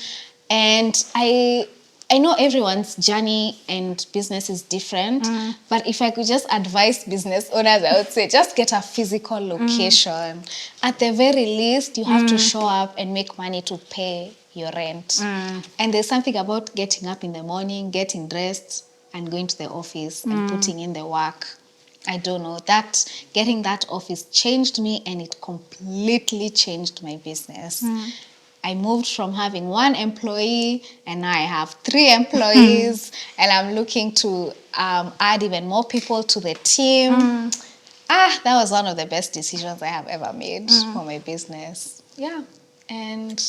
And I know everyone's journey and business is different, but if I could just advise business owners, I would say just get a physical location. At the very least, you have to show up and make money to pay your rent. And there's something about getting up in the morning, getting dressed, and going to the office and putting in the work. I don't know, that getting that office changed me, and it completely changed my business. I moved from having one employee, and now I have 3 employees, and I'm looking to add even more people to the team. That was one of the best decisions I have ever made for my business. Yeah, and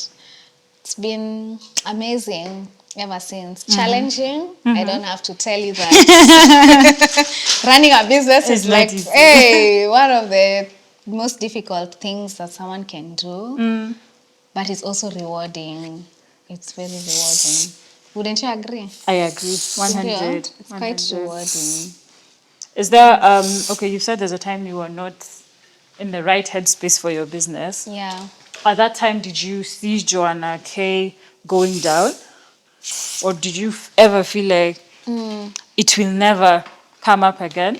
it's been amazing ever since. Challenging. I don't have to tell you that. Running a business is like, hey, one of the most difficult things that someone can do. But it's also rewarding. It's very rewarding. Wouldn't you agree? I agree. 100. It's quite rewarding. Is there, okay, you said there's a time you were not in the right headspace for your business. Yeah. At that time, did you see Joanna K going down? Or did you ever feel like it will never come up again?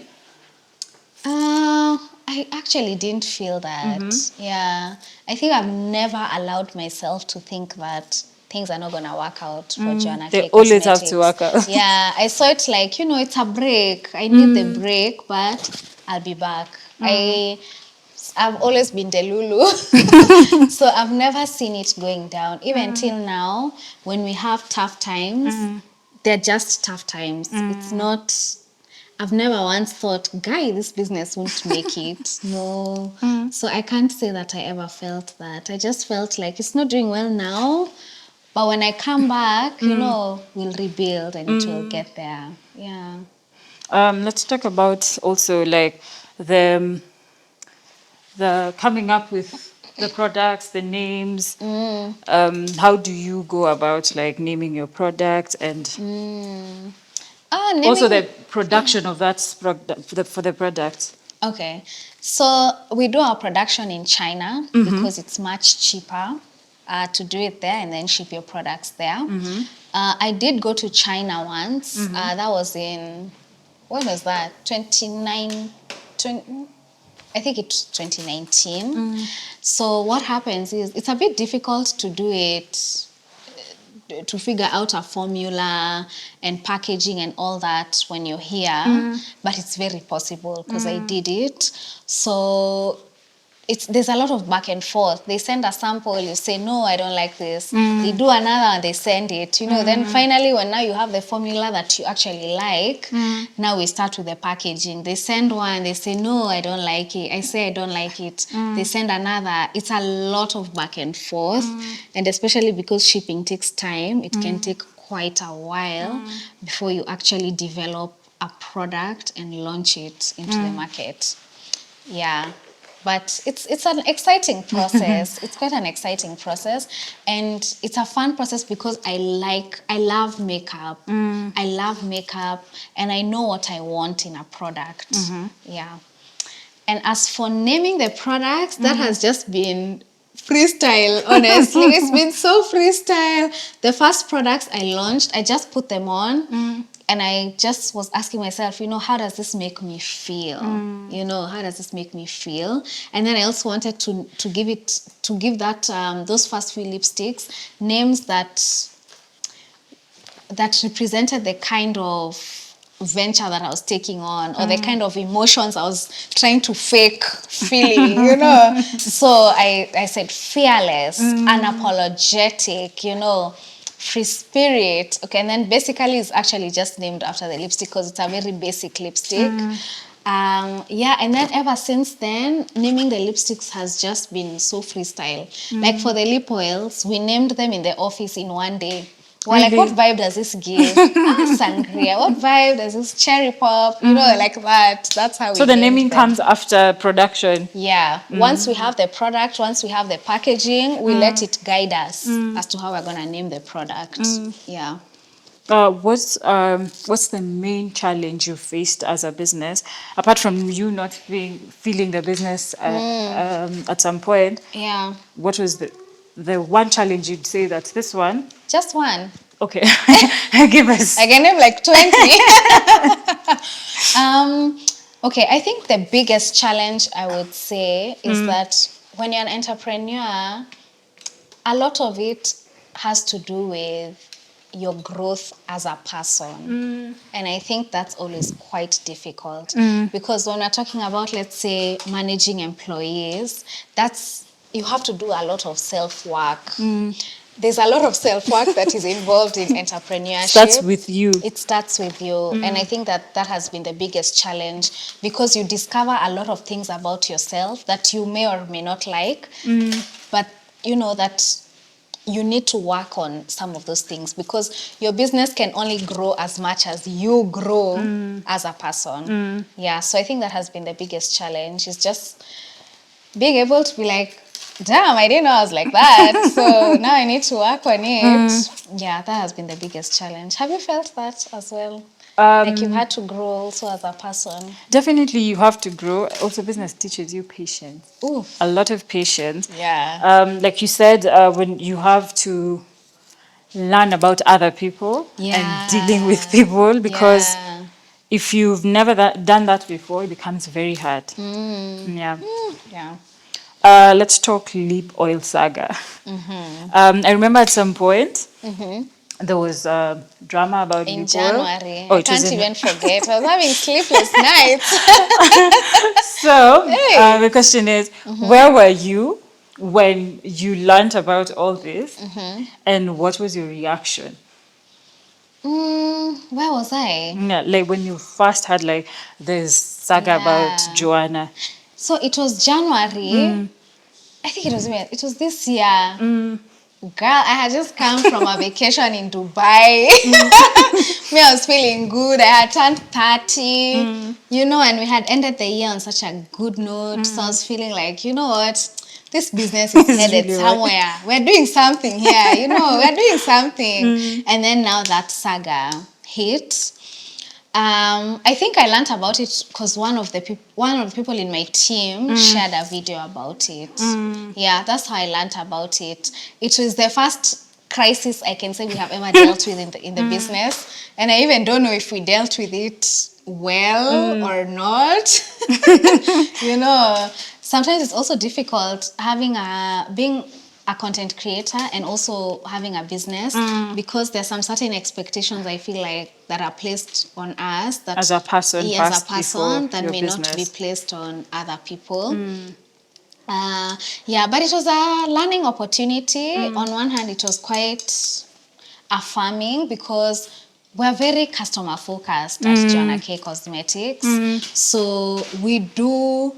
I actually didn't feel that. Yeah. I think I've never allowed myself to think that things are not going to work out for Joanna K. They always have to work out. Yeah. I saw it like, it's a break. I need the break, but I'll be back. I've always been Delulu. So I've never seen it going down. Even till now, when we have tough times, they're just tough times. It's not... I've never once thought, Guy, this business won't make it. No. So I can't say that I ever felt that. I just felt like it's not doing well now, but when I come back, we'll rebuild and it will get there. Yeah. Let's talk about also like the coming up with the products, the names. How do you go about like naming your product and also the production of that for the product? Okay, so we do our production in China because it's much cheaper to do it there and then ship your products there. I did go to China once. That was in, when was that? 2019. I think it's 2019. So what happens is it's a bit difficult to do it, to figure out a formula and packaging and all that when you're here, but it's very possible because I did it. So there's a lot of back and forth. They send a sample, you say, no, I don't like this. They do another, they send it. Then finally, when now you have the formula that you actually like, now we start with the packaging. They send one, they say, no, I don't like it. I say, I don't like it. They send another. It's a lot of back and forth. And especially because shipping takes time, it can take quite a while before you actually develop a product and launch it into the market. Yeah. But it's an exciting process. It's quite an exciting process. And it's a fun process because I love makeup. I love makeup and I know what I want in a product. Yeah. And as for naming the products, that has just been freestyle, honestly. It's been so freestyle. The first products I launched, I just put them on. And I just was asking myself, how does this make me feel? How does this make me feel? And then I also wanted to give that those first few lipsticks names that represented the kind of venture that I was taking on or the kind of emotions I was trying to fake feeling, So I said fearless, unapologetic, free spirit. Okay, and then basically it's actually just named after the lipstick because it's a very basic lipstick. Yeah, and then ever since then, naming the lipsticks has just been so freestyle. Like for the lip oils, we named them in the office in one day. We're like, what Really? vibe does this give? Sangria. What vibe does this cherry pop? You know, like that. That's how we So the named naming them. comes after production. Yeah. Once we have the product, once we have the packaging, we let it guide us as to how we're going to name the product. Yeah. What's the main challenge you faced as a business, apart from you not feeling the business at some point? Yeah. What was the one challenge you'd say that this one? Just one. Okay, give us. I can name like 20. Okay, I think the biggest challenge I would say is that when you're an entrepreneur, a lot of it has to do with your growth as a person. And I think that's always quite difficult because when we're talking about, let's say, managing employees, you have to do a lot of self-work. There's a lot of self-work that is involved in entrepreneurship. Starts with you. It starts with you. And I think that has been the biggest challenge because you discover a lot of things about yourself that you may or may not like. But you know that you need to work on some of those things because your business can only grow as much as you grow as a person. Yeah, so I think that has been the biggest challenge, is just being able to be like, damn, I didn't know I was like that. So now I need to work on it. Yeah, that has been the biggest challenge. Have you felt that as well? Like you've had to grow also as a person? Definitely, you have to grow. Also, business teaches you patience. Ooh. A lot of patience. Yeah. Like you said, when you have to learn about other people and dealing with people, because Yeah. if you've never done that before, it becomes very hard. Yeah. Yeah. Let's talk lip oil saga. I remember at some point there was a drama about In lip oil. January. Oh, I it was can't in. even forget. I was having sleepless nights. So Hey. the question is, where were you when you learned about all this, and what was your reaction? Where was I? Yeah, like when you first had like this saga about Yeah. Joanna. So it was January. I think it was this year. Girl, I had just come from a vacation in Dubai. Me, I was feeling good. I had turned 30, you know, and we had ended the year on such a good note. So I was feeling like, you know what? This business is It's headed really somewhere. We're doing something here, you know, we're doing something. And then now that saga hit. I think I learned about it because one of the people in my team shared a video about it. Yeah, that's how I learned about it. It was the first crisis I can say we have ever dealt with in the business, and I even don't know if we dealt with it well or not. You know, sometimes it's also difficult being a content creator and also having a business because there's some certain expectations I feel like that are placed on us that As a person, as a first before person that your may not be business. placed on other people. Yeah, but it was a learning opportunity. On one hand, it was quite affirming because we're very customer focused at Joanna K Cosmetics. So we do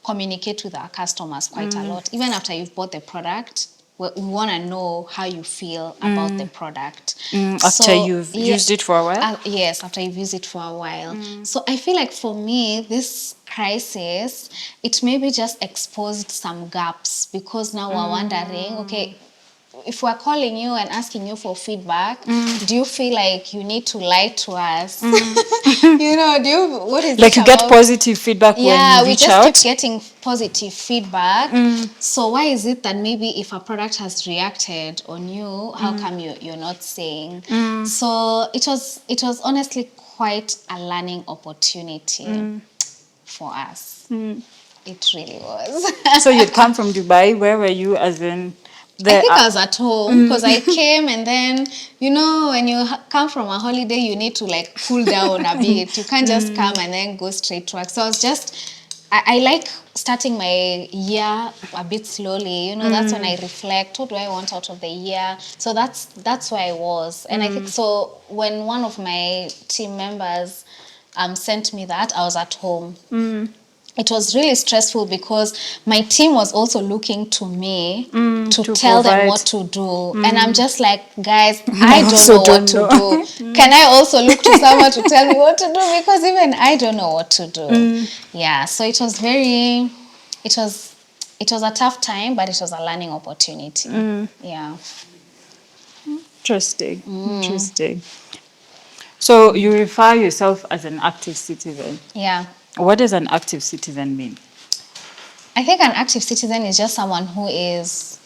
communicate with our customers quite a lot. Even after you've bought the product, we want to know how you feel about the product. After you've used it for a while? Yes, after you've used it for a while. So I feel like for me, this crisis, it maybe just exposed some gaps because now we're wondering, okay, if we're calling you and asking you for feedback, do you feel like you need to lie to us? You know, what is Like it you get about? positive feedback when Yeah, you we reach just out? keep getting positive feedback. So why is it that maybe if a product has reacted on you, how come you're not saying? So it was honestly quite a learning opportunity for us. It really was. So you'd come from Dubai. Where were you as in I the think I was at home because I came and then, you know, when you come from a holiday, you need to like cool down a bit. You can't just come and then go straight to work. So I was I like starting my year a bit slowly. You know, that's when I reflect. What do I want out of the year? So that's where I was. And I think so when one of my team members sent me that, I was at home. it was really stressful because my team was also looking to me to tell provide. them what to do. And I'm just like, guys, I don't know what to do. Can I also look to someone to tell me what to do? Because even I don't know what to do. Yeah, so it was it was a tough time, but it was a learning opportunity. Yeah. Interesting. So you refer yourself as an active citizen. Yeah. What does an active citizen mean? I think an active citizen is just someone who is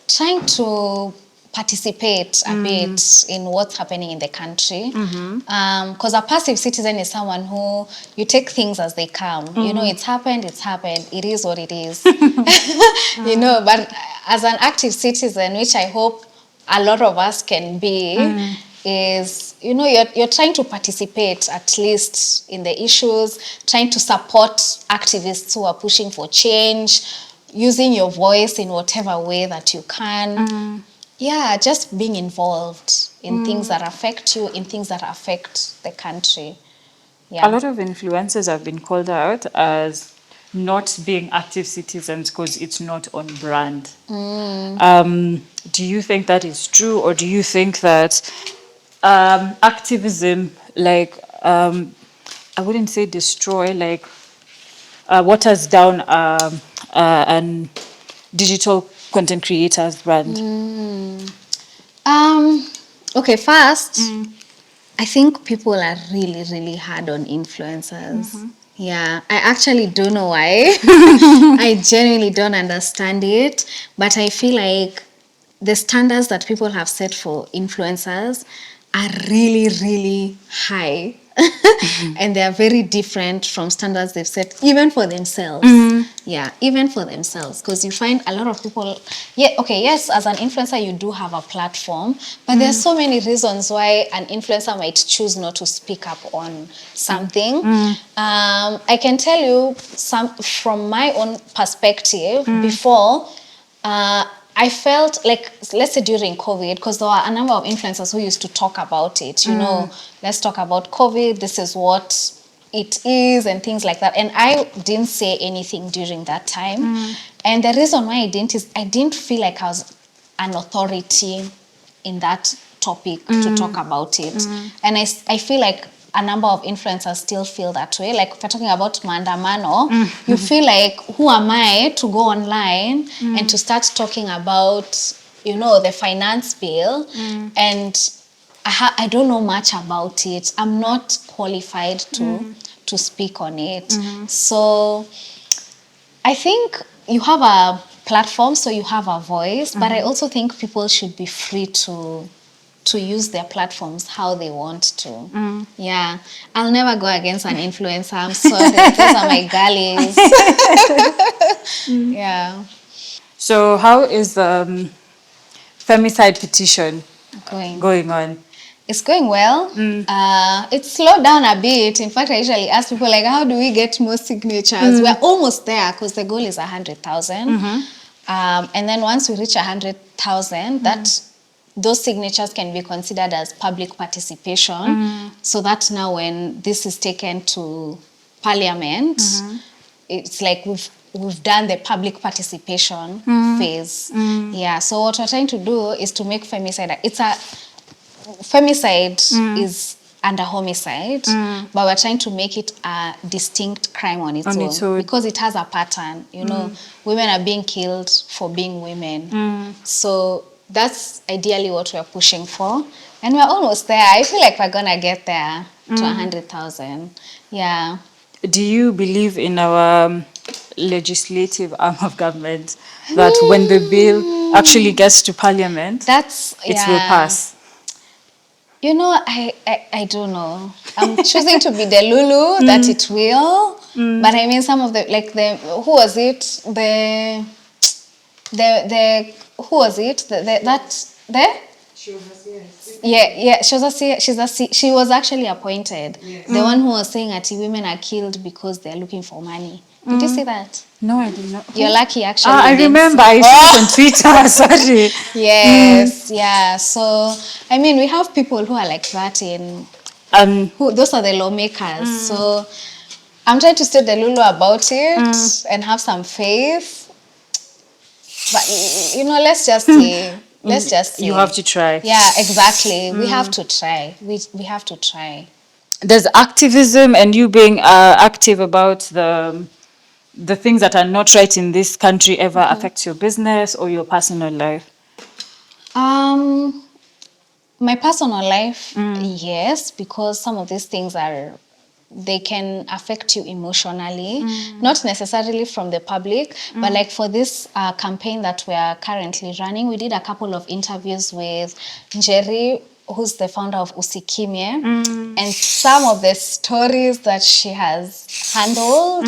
trying to participate a bit in what's happening in the country. Because a passive citizen is someone who you take things as they come. You know, it's happened, it is what it is. You know, but as an active citizen, which I hope a lot of us can be, is, you know, you're trying to participate at least in the issues, trying to support activists who are pushing for change, using your voice in whatever way that you can. Yeah, just being involved in things that affect you, in things that affect the country. Yeah. A lot of influencers have been called out as not being active citizens because it's not on brand. Do you think that is true, or do you think that activism, like, I wouldn't say destroy, like, waters down an digital content creators brand? Okay, first, I think people are really, really hard on influencers. Yeah, I actually don't know why. I genuinely don't understand it, but I feel like the standards that people have set for influencers are really, really high. And they are very different from standards they've set even for themselves. Yeah, even for themselves. Because you find a lot of people, yes, as an influencer, you do have a platform, but there's so many reasons why an influencer might choose not to speak up on something. I can tell you from my own perspective before, I felt like, let's say during COVID, because there were a number of influencers who used to talk about it, you know, let's talk about COVID, this is what it is, and things like that. And I didn't say anything during that time. And the reason why I didn't is I didn't feel like I was an authority in that topic to talk about it. And I feel like a number of influencers still feel that way. Like if we're talking about maandamano, you feel like, who am I to go online and to start talking about, you know, the finance bill, and I don't know much about it. I'm not qualified to speak on it. So I think you have a platform, so you have a voice, but I also think people should be free to use their platforms how they want to. Yeah. I'll never go against an influencer. I'm sorry. Those are my girlies. Yeah. So how is the Femicide petition going on? It's going well. It's slowed down a bit. In fact, I usually ask people, like, how do we get more signatures? We're almost there because the goal is 100,000. And then once we reach 100,000, those signatures can be considered as public participation. So that now when this is taken to Parliament, it's like we've done the public participation phase. Yeah. So what we're trying to do is to make femicide. Femicide is under homicide, but we're trying to make it a distinct crime on its own because it has a pattern. You know, women are being killed for being women. So that's ideally what we're pushing for. And we're almost there. I feel like we're going to get there to 100,000. Yeah. Do you believe in our legislative arm of government that when the bill actually gets to Parliament, it will pass? You know, I don't know. I'm choosing to be the Lulu that it will. But I mean, some of the, like who was it? Who was it? She was actually appointed. The one who was saying that women are killed because they're looking for money. Did you see that? No, I did not. You're lucky, actually. I remember. I saw it on Twitter. Sorry. Yes, yeah. So, I mean, we have people who are like that those are the lawmakers. So, I'm trying to stay delulu about it and have some faith. But, let's just say. Let's just say. You have to try. Yeah, exactly. We have to try. We have to try. There's activism and you being active about the things that are not right in this country ever affect your business or your personal life? My personal life, yes, because some of these things they can affect you emotionally, not necessarily from the public, but like for this campaign that we are currently running, we did a couple of interviews with Jerry, who's the founder of Usikimye, and some of the stories that she has handled,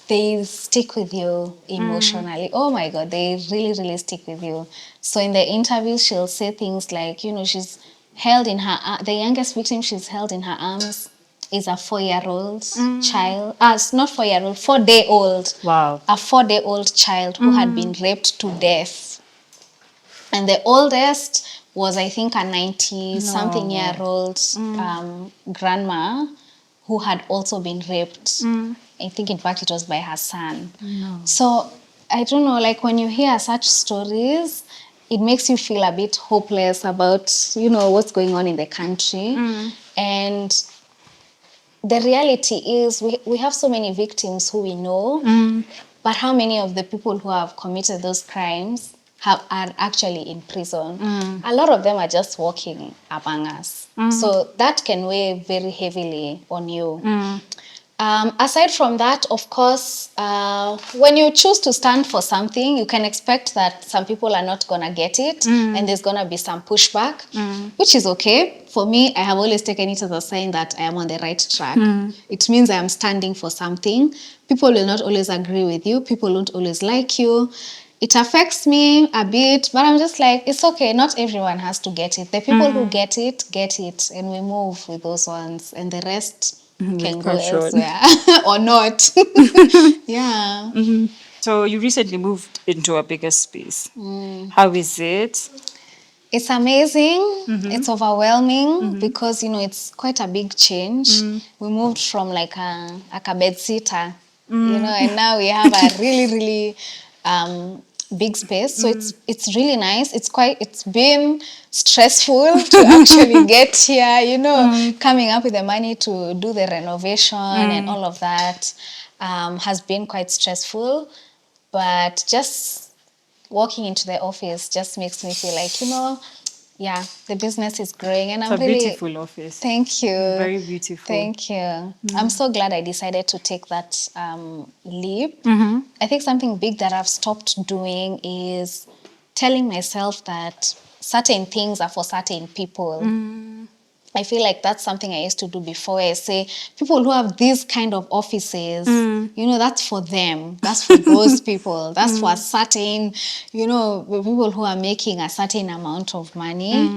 they stick with you emotionally. Oh my God, they really, really stick with you. So in the interview, she'll say things like, she's held in her, the youngest victim she's held in her arms is a 4-year-old child. It's not 4-year-old, 4-day-old. Wow. A 4-day-old child who had been raped to death. And the oldest was, I think, a 90-something-year-old grandma who had also been raped. I think, in fact, it was by her son. No. So, I don't know, like when you hear such stories, it makes you feel a bit hopeless about, what's going on in the country. And the reality is we have so many victims who we know, but how many of the people who have committed those crimes are actually in prison? A lot of them are just walking among us. So that can weigh very heavily on you. Aside from that, of course, when you choose to stand for something, you can expect that some people are not going to get it and there's going to be some pushback, which is okay. For me, I have always taken it as a sign that I am on the right track. It means I am standing for something. People will not always agree with you. People won't always like you. It affects me a bit, but I'm just like, it's okay. Not everyone has to get it. The people who get it, and we move with those ones, and the rest can go elsewhere or not. Yeah. So you recently moved into a bigger space. How is it? It's amazing. It's overwhelming because, it's quite a big change. We moved from like a bed sitter, and now we have a really, really big space. So it's really nice. It's been stressful to actually get here, coming up with the money to do the renovation and all of that has been quite stressful. But just walking into the office just makes me feel like, yeah, the business is growing. And It's I'm a really... beautiful office. Thank you. Very beautiful. Thank you. I'm so glad I decided to take that leap. I think something big that I've stopped doing is telling myself that certain things are for certain people. I feel like that's something I used to do before. I say, people who have these kind of offices, that's for them. That's for those people. That's for a certain, people who are making a certain amount of money.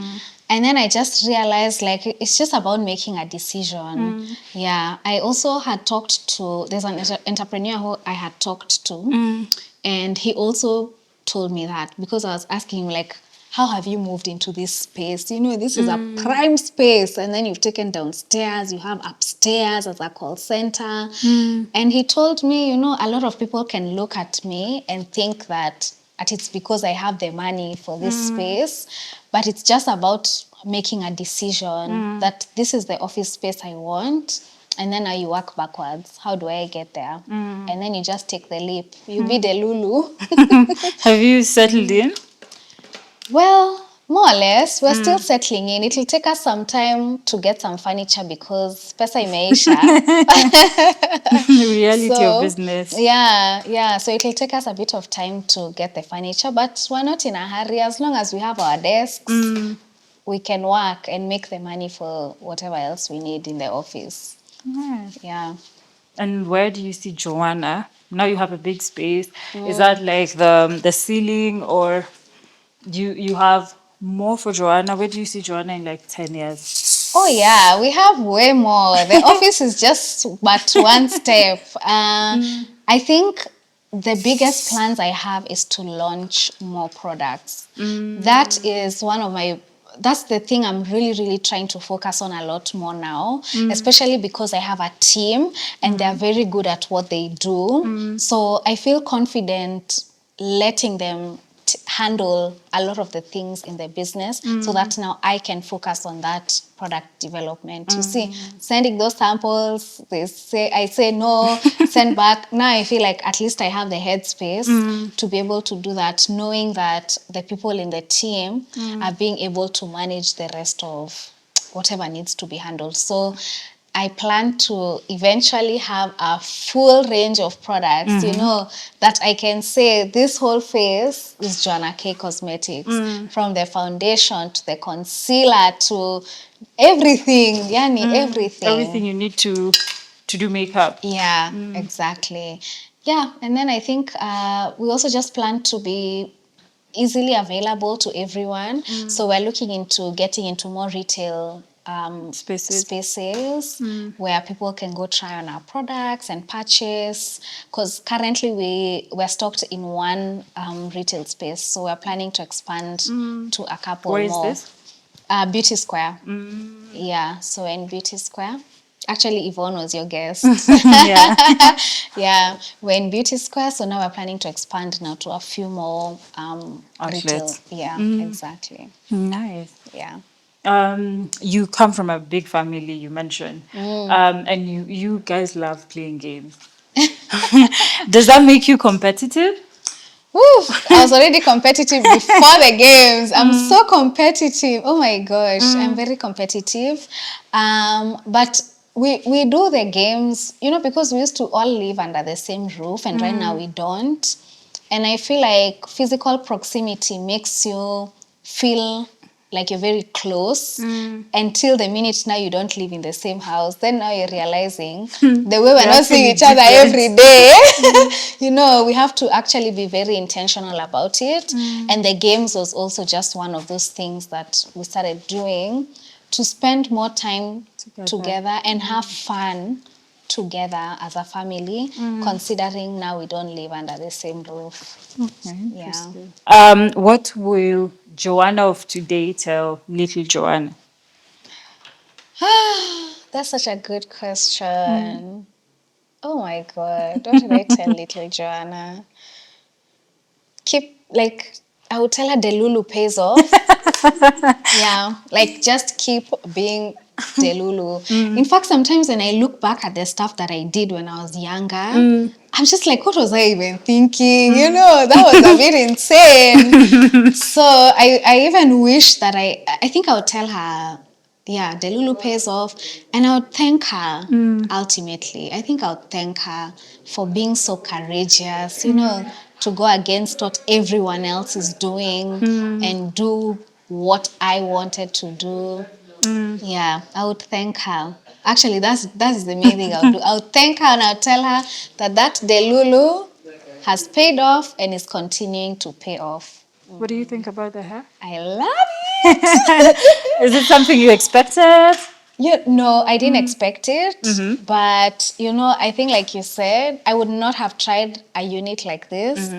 And then I just realized, like, it's just about making a decision. Yeah. I also had talked to, there's an entrepreneur who I had talked to, and he also told me that, because I was asking him, like, how have you moved into this space? This is a prime space, and then you've taken downstairs, you have upstairs as a call center. And he told me, a lot of people can look at me and think that it's because I have the money for this space, but it's just about making a decision that this is the office space I want. And then now you work backwards. How do I get there? And then you just take the leap. You be the Lulu. Have you settled in? Well, more or less, we're still settling in. It will take us some time to get some furniture because pesa imeisha. Reality of business. Yeah. So it will take us a bit of time to get the furniture, but we're not in a hurry. As long as we have our desks, we can work and make the money for whatever else we need in the office. Yeah. And where do you see Joanna? Now you have a big space. Is that like the ceiling, or you have more for Joanna? Where do you see Joanna in like 10 years? Oh yeah, we have way more. The office is just but one step. I think the biggest plans I have is to launch more products. That is one of my that's the thing I'm really trying to focus on a lot more now, especially because I have a team and they're very good at what they do. So I feel confident letting them handle a lot of the things in the business so that now I can focus on that product development. You see, sending those samples, I say no, send back. Now I feel like at least I have the headspace to be able to do that, knowing that the people in the team are being able to manage the rest of whatever needs to be handled. So I plan to eventually have a full range of products, that I can say this whole face is Joanna K Cosmetics, from the foundation to the concealer to everything, everything. Everything you need to do makeup. Yeah, exactly. Yeah, and then I think we also just plan to be easily available to everyone. So we're looking into getting into more retail spaces where people can go try on our products and purchase. Because currently we're stocked in one retail space, so we're planning to expand to a couple more. Where is this? Beauty Square. Yeah, so in Beauty Square. Actually, Yvonne was your guest. Yeah. Yeah, we're in Beauty Square, so now we're planning to expand now to a few more retail. Outlets. Yeah, exactly. Nice. Yeah. You come from a big family, you mentioned, and you guys love playing games. Does that make you competitive? Woof, I was already competitive before the games. I'm so competitive. Oh my gosh, I'm very competitive. But we do the games, because we used to all live under the same roof, and right now we don't. And I feel like physical proximity makes you feel like you're very close until the minute now you don't live in the same house. Then now you're realizing the way we're not seeing each other every day, we have to actually be very intentional about it. And the games was also just one of those things that we started doing to spend more time together and have fun together as a family, considering now we don't live under the same roof. Okay, Yeah. what will Joanna of today tell little Joanna? That's such a good question. Oh my God, what did I tell little Joanna? I would tell her Delulu pays off. Yeah, just keep being Delulu. In fact, sometimes when I look back at the stuff that I did when I was younger, I'm just like, what was I even thinking? That was a bit insane. So I even wish that I think I would tell her, yeah, Delulu pays off. And I would thank her ultimately. I think I would thank her for being so courageous, to go against what everyone else is doing and do what I wanted to do. Yeah, I would thank her. Actually, that's the main thing I would do. I would thank her and I would tell her that Delulu has paid off and is continuing to pay off. What do you think about the hair? I love it. Is it something you expected? Yeah, no, I didn't expect it. But, I think like you said, I would not have tried a unit like this.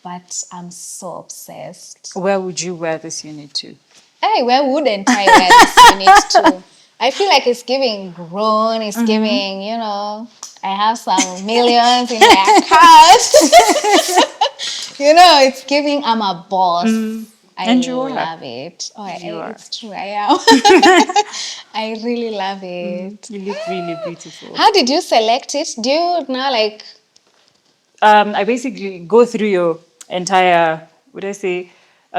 But I'm so obsessed. Where would you wear this unit to? Hey, where wouldn't I wear this unit to? I feel like it's giving grown, it's giving, I have some millions in my account. It's giving I'm a boss. I love it. Oh, it's true, I am. I really love it. You look really beautiful. How did you select it? Do you now I basically go through your entire,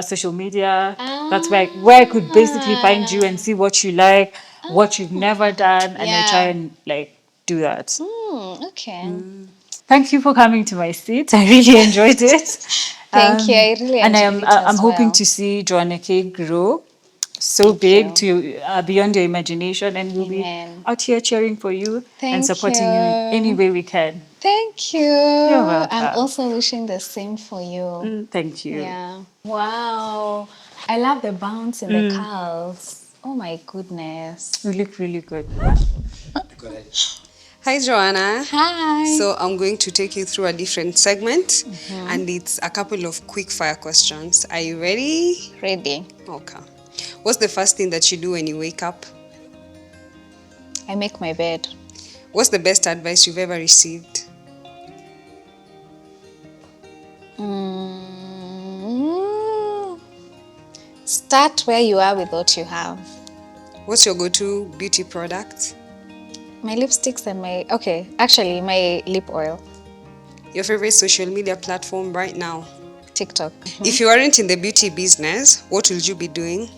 social media. That's where I could basically find you and see what you like, what you've never done, and I try and do that. Okay. Thank you for coming to my seat. I really enjoyed it. Thank you. I really enjoyed it I'm hoping to see Joanna K grow so big to beyond your imagination, and we'll be out here cheering for you and supporting you any way we can. Thank you. You're welcome. I'm also wishing the same for you. Thank you. Yeah. Wow. I love the bounce in the curls. Oh my goodness. You look really good. Hi, Joanna. Hi. So I'm going to take you through a different segment, and it's a couple of quick fire questions. Are you ready? Ready. Okay. What's the first thing that you do when you wake up? I make my bed. What's the best advice you've ever received? Start where you are with what you have. What's your go-to beauty product? My lipsticks and my lip oil. Your favorite social media platform right now? TikTok. If you aren't in the beauty business, what will you be doing?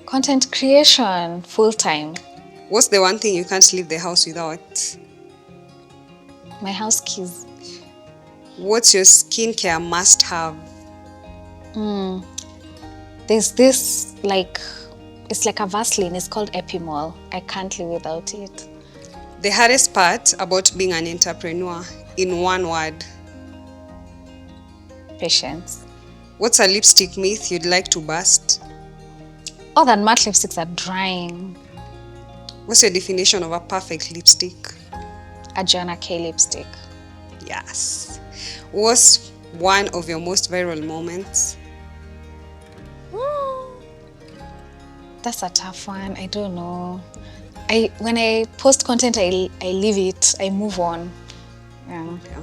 Content creation, full time. What's the one thing you can't leave the house without? My house keys. What's your skincare must-have? There's this it's like a Vaseline. It's called Epimol. I can't live without it. The hardest part about being an entrepreneur, in one word. Patience. What's a lipstick myth you'd like to bust? All that matte lipsticks are drying. What's your definition of a perfect lipstick? A Joanna K lipstick. Yes. What's one of your most viral moments? That's a tough one. I don't know. When I post content, I leave it. I move on. Yeah. Yeah.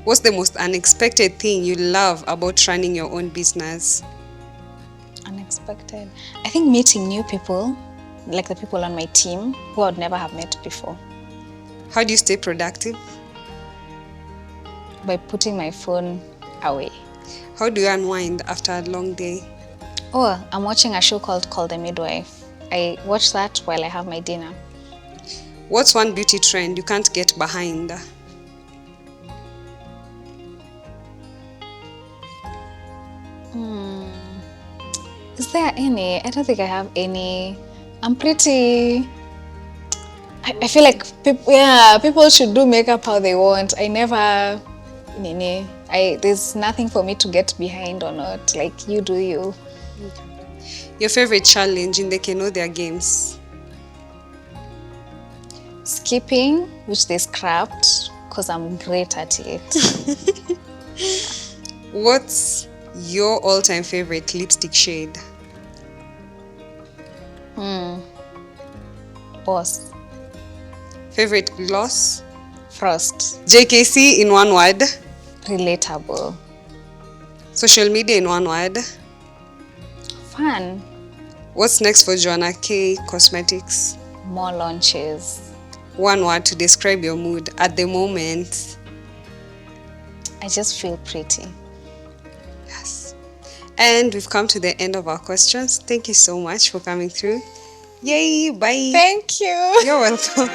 What's the most unexpected thing you love about running your own business? Unexpected. I think meeting new people, like the people on my team who I would never have met before. How do you stay productive? By putting my phone away. How do you unwind after a long day? Oh, I'm watching a show called Call the Midwife. I watch that while I have my dinner. What's one beauty trend you can't get behind? Is there any? I don't think I have any. I'm pretty... I feel like people should do makeup how they want. I never... There's nothing for me to get behind or not. Like, you do you. Your favorite challenge in the Kenodia games? Skipping, which they scrapped, because I'm great at it. What's your all-time favorite lipstick shade? Boss. Favorite gloss? Frost. JKC in one word? Relatable. Social media in one word? Fun. What's next for Joanna K Cosmetics? More launches. One word to describe your mood at the moment. I just feel pretty. Yes. And we've come to the end of our questions. Thank you so much for coming through. Yay, bye. Thank you. You're welcome.